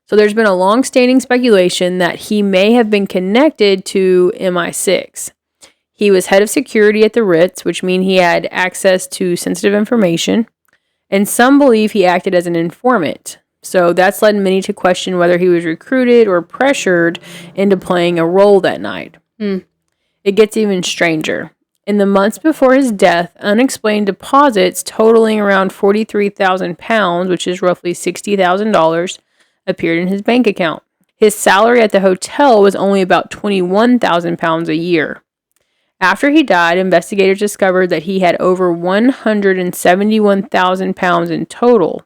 So there's been a long-standing speculation that he may have been connected to MI6. He was head of security at the Ritz, which means he had access to sensitive information, and some believe he acted as an informant. So that's led many to question whether he was recruited or pressured into playing a role that night. It gets even stranger. In the months before his death, unexplained deposits totaling around 43,000 pounds, which is roughly $60,000, appeared in his bank account. His salary at the hotel was only about 21,000 pounds a year. After he died, investigators discovered that he had over 171,000 pounds in total.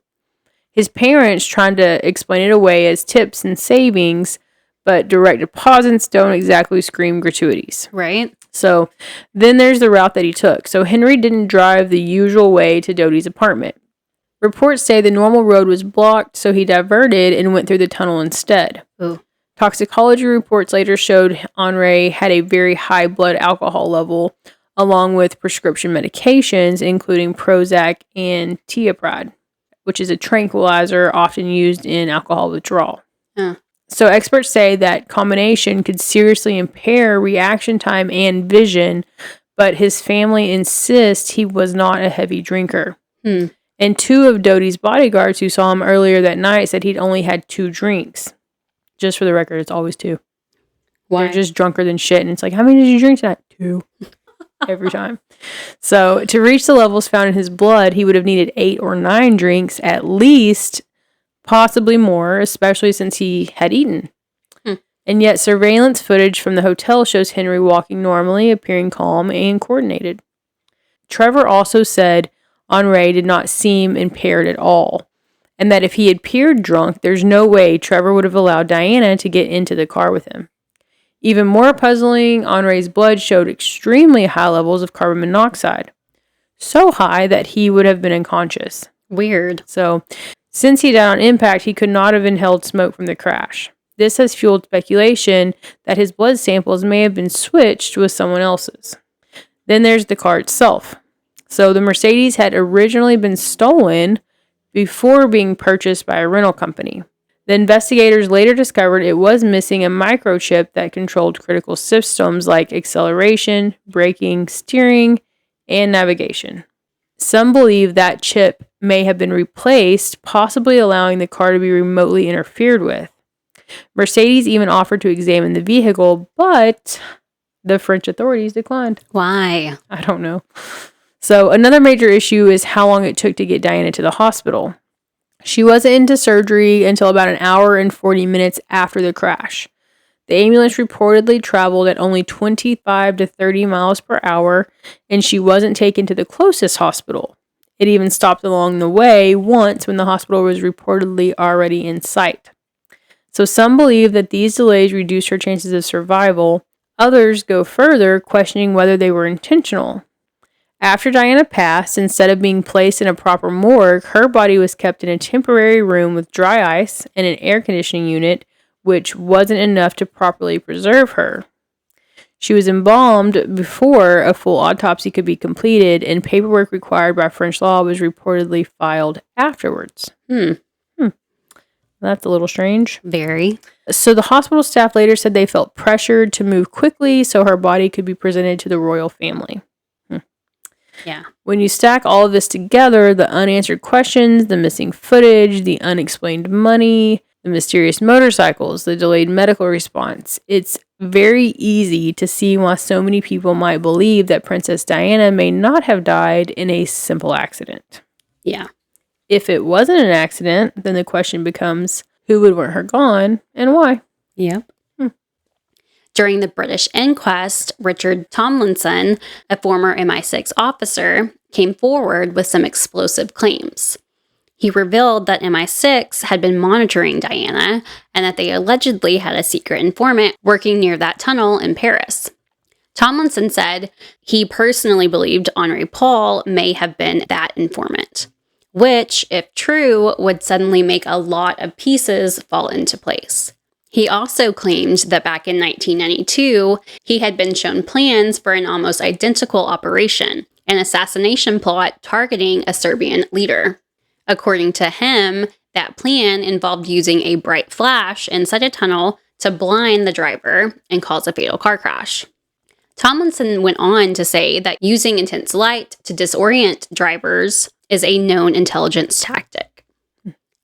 His parents tried to explain it away as tips and savings, but direct deposits don't exactly scream gratuities. Right. So then there's the route that he took. So Henry didn't drive the usual way to Dodie's apartment. Reports say the normal road was blocked, so he diverted and went through the tunnel instead. Ooh. Toxicology reports later showed Henri had a very high blood alcohol level, along with prescription medications, including Prozac and Tiopride, which is a tranquilizer often used in alcohol withdrawal. So experts say that combination could seriously impair reaction time and vision, but his family insists he was not a heavy drinker. And 2 of Dodie's bodyguards who saw him earlier that night said he'd only had 2 drinks. Just for the record, it's always 2. Why? They're just drunker than shit, and it's like, how many did you drink tonight? 2. Every time. So to reach the levels found in his blood, he would have needed 8 or 9 drinks at least, possibly more, especially since he had eaten. And yet surveillance footage from the hotel shows Henry walking normally, appearing calm and coordinated. Trevor also said Henri did not seem impaired at all, and that if he had appeared drunk, there's no way Trevor would have allowed Diana to get into the car with him. Even more puzzling, Henri's blood showed extremely high levels of carbon monoxide, so high that he would have been unconscious. Weird. So, since he died on impact, he could not have inhaled smoke from the crash. This has fueled speculation that his blood samples may have been switched with someone else's. Then there's the car itself. So the Mercedes had originally been stolen before being purchased by a rental company. The investigators later discovered it was missing a microchip that controlled critical systems like acceleration, braking, steering, and navigation. Some believe that chip may have been replaced, possibly allowing the car to be remotely interfered with. Mercedes even offered to examine the vehicle, but the French authorities declined. Why? I don't know. So another major issue is how long it took to get Diana to the hospital. She wasn't into surgery until about an hour and 40 minutes after the crash. The ambulance reportedly traveled at only 25 to 30 miles per hour, and she wasn't taken to the closest hospital. It even stopped along the way once when the hospital was reportedly already in sight. So some believe that these delays reduced her chances of survival. Others go further, questioning whether they were intentional. After Diana passed, instead of being placed in a proper morgue, her body was kept in a temporary room with dry ice and an air conditioning unit, which wasn't enough to properly preserve her. She was embalmed before a full autopsy could be completed, and paperwork required by French law was reportedly filed afterwards. That's a little strange. Very. So the hospital staff later said they felt pressured to move quickly so her body could be presented to the royal family. Yeah. When you stack all of this together, the unanswered questions, the missing footage, the unexplained money, the mysterious motorcycles, the delayed medical response, it's very easy to see why so many people might believe that Princess Diana may not have died in a simple accident. Yeah. If it wasn't an accident, then the question becomes, who would want her gone and why? Yep. During the British inquest, Richard Tomlinson, a former MI6 officer, came forward with some explosive claims. He revealed that MI6 had been monitoring Diana and that they allegedly had a secret informant working near that tunnel in Paris. Tomlinson said he personally believed Henri Paul may have been that informant, which, if true, would suddenly make a lot of pieces fall into place. He also claimed that back in 1992, he had been shown plans for an almost identical operation, an assassination plot targeting a Serbian leader. According to him, that plan involved using a bright flash inside a tunnel to blind the driver and cause a fatal car crash. Tomlinson went on to say that using intense light to disorient drivers is a known intelligence tactic.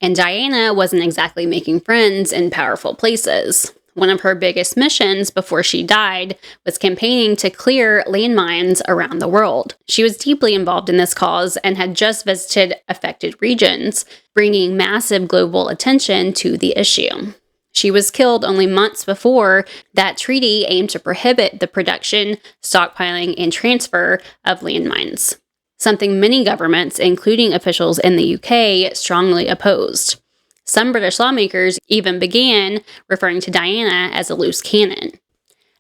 And Diana wasn't exactly making friends in powerful places. One of her biggest missions before she died was campaigning to clear landmines around the world. She was deeply involved in this cause and had just visited affected regions, bringing massive global attention to the issue. She was killed only months before that treaty aimed to prohibit the production, stockpiling, and transfer of landmines, something many governments, including officials in the UK, strongly opposed. Some British lawmakers even began referring to Diana as a loose cannon.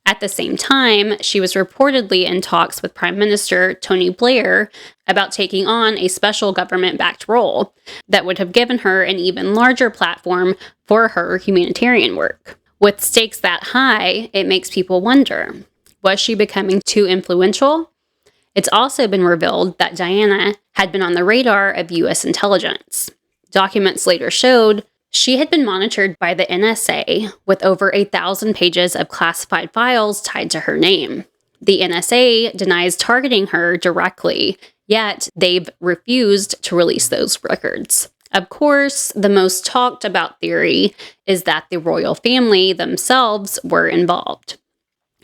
At the same time, she was reportedly in talks with Prime Minister Tony Blair about taking on a special government-backed role that would have given her an even larger platform for her humanitarian work. With stakes that high, it makes people wonder, was she becoming too influential? It's also been revealed that Diana had been on the radar of U.S. intelligence. Documents later showed she had been monitored by the NSA with over 1,000 pages of classified files tied to her name. The NSA denies targeting her directly, yet they've refused to release those records. Of course, the most talked about theory is that the royal family themselves were involved.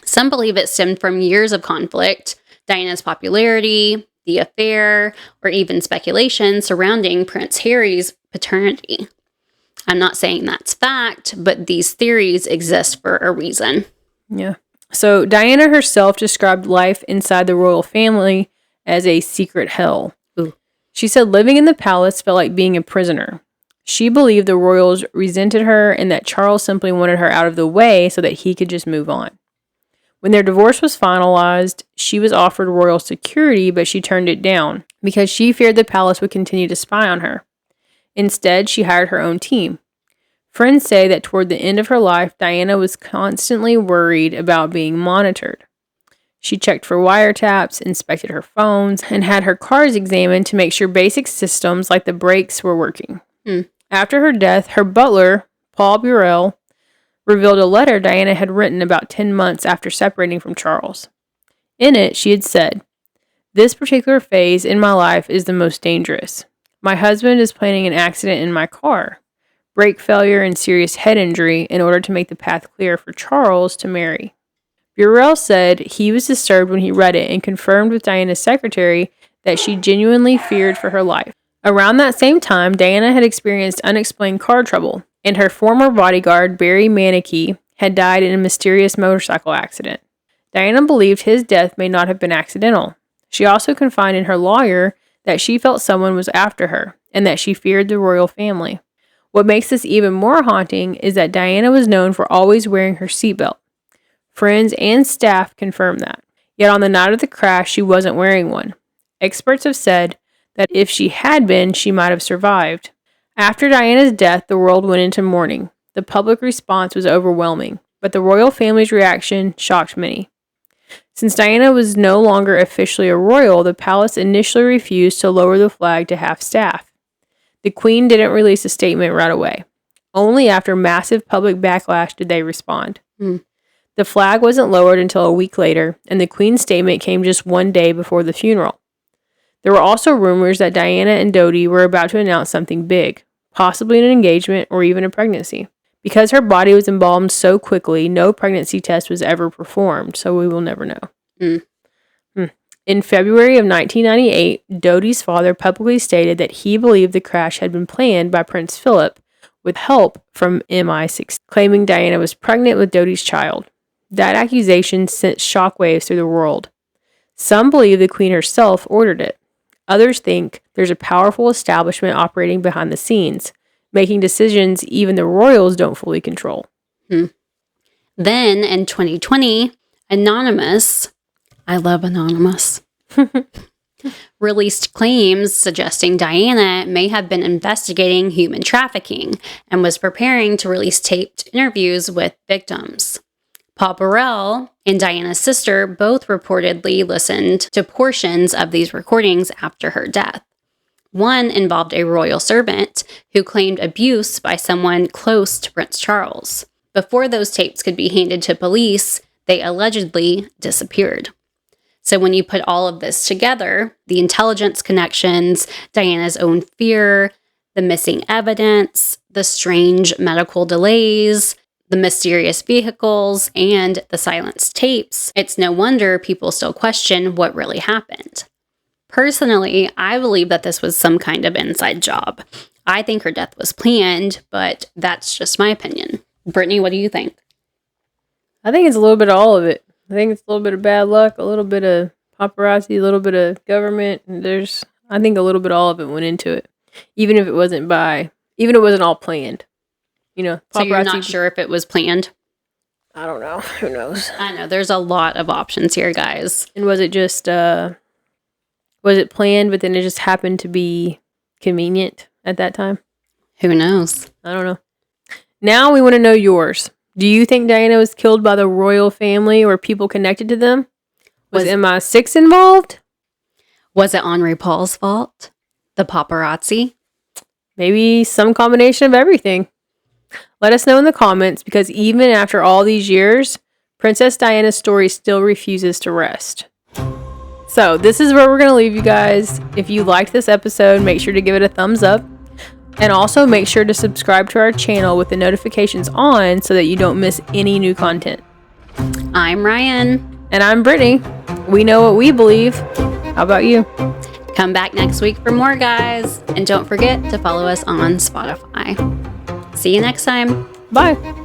Some believe it stemmed from years of conflict, Diana's popularity, the affair, or even speculation surrounding Prince Harry's paternity. I'm not saying that's fact, but these theories exist for a reason. Yeah. So Diana herself described life inside the royal family as a secret hell. Ooh. She said living in the palace felt like being a prisoner. She believed the royals resented her and that Charles simply wanted her out of the way so that he could just move on. When their divorce was finalized, she was offered royal security, but she turned it down because she feared the palace would continue to spy on her. Instead, she hired her own team. Friends say that toward the end of her life, Diana was constantly worried about being monitored. She checked for wiretaps, inspected her phones, and had her cars examined to make sure basic systems like the brakes were working. After her death, her butler, Paul Burrell, revealed a letter Diana had written about 10 months after separating from Charles. In it, she had said, "This particular phase in my life is the most dangerous. My husband is planning an accident in my car, brake failure and serious head injury in order to make the path clear for Charles to marry." Burrell said he was disturbed when he read it and confirmed with Diana's secretary that she genuinely feared for her life. Around that same time, Diana had experienced unexplained car trouble, and her former bodyguard, Barry Manicky, had died in a mysterious motorcycle accident. Diana believed his death may not have been accidental. She also confided in her lawyer that she felt someone was after her, and that she feared the royal family. What makes this even more haunting is that Diana was known for always wearing her seatbelt. Friends and staff confirmed that. Yet on the night of the crash, she wasn't wearing one. Experts have said that if she had been, she might have survived. After Diana's death, the world went into mourning. The public response was overwhelming, but the royal family's reaction shocked many. Since Diana was no longer officially a royal, the palace initially refused to lower the flag to half-staff. The Queen didn't release a statement right away. Only after massive public backlash did they respond. The flag wasn't lowered until a week later, and the Queen's statement came just one day before the funeral. There were also rumors that Diana and Dodi were about to announce something big, possibly an engagement or even a pregnancy. Because her body was embalmed so quickly, no pregnancy test was ever performed, so we will never know. In February of 1998, Dodi's father publicly stated that he believed the crash had been planned by Prince Philip with help from MI6, claiming Diana was pregnant with Dodi's child. That accusation sent shockwaves through the world. Some believe the Queen herself ordered it. Others think there's a powerful establishment operating behind the scenes, making decisions even the royals don't fully control. Then, in 2020, Anonymous, I love Anonymous, released claims suggesting Diana may have been investigating human trafficking and was preparing to release taped interviews with victims. Paul Burrell and Diana's sister both reportedly listened to portions of these recordings after her death. One involved a royal servant who claimed abuse by someone close to Prince Charles. Before those tapes could be handed to police, they allegedly disappeared. So when you put all of this together, the intelligence connections, Diana's own fear, the missing evidence, the strange medical delays, the mysterious vehicles, and the silenced tapes, it's no wonder people still question what really happened. Personally, I believe that this was some kind of inside job. I think her death was planned, but that's just my opinion. Brittany, what do you think? I think it's a little bit of all of it. I think it's a little bit of bad luck, a little bit of paparazzi, a little bit of government. And I think a little bit of all of it went into it. Even if it wasn't all planned. You know, So you're not sure if it was planned? I don't know. Who knows? I know, there's a lot of options here, guys. And was it just, was it planned, but then it just happened to be convenient at that time? Who knows? I don't know. Now we want to know yours. Do you think Diana was killed by the royal family or people connected to them? Was MI6 involved? Was it Henri Paul's fault? The paparazzi? Maybe some combination of everything. Let us know in the comments, because even after all these years, Princess Diana's story still refuses to rest. So this is where we're going to leave you guys. If you liked this episode, make sure to give it a thumbs up. And also make sure to subscribe to our channel with the notifications on so that you don't miss any new content. I'm Ryan. And I'm Brittany. We know what we believe. How about you? Come back next week for more, guys. And don't forget to follow us on Spotify. See you next time. Bye.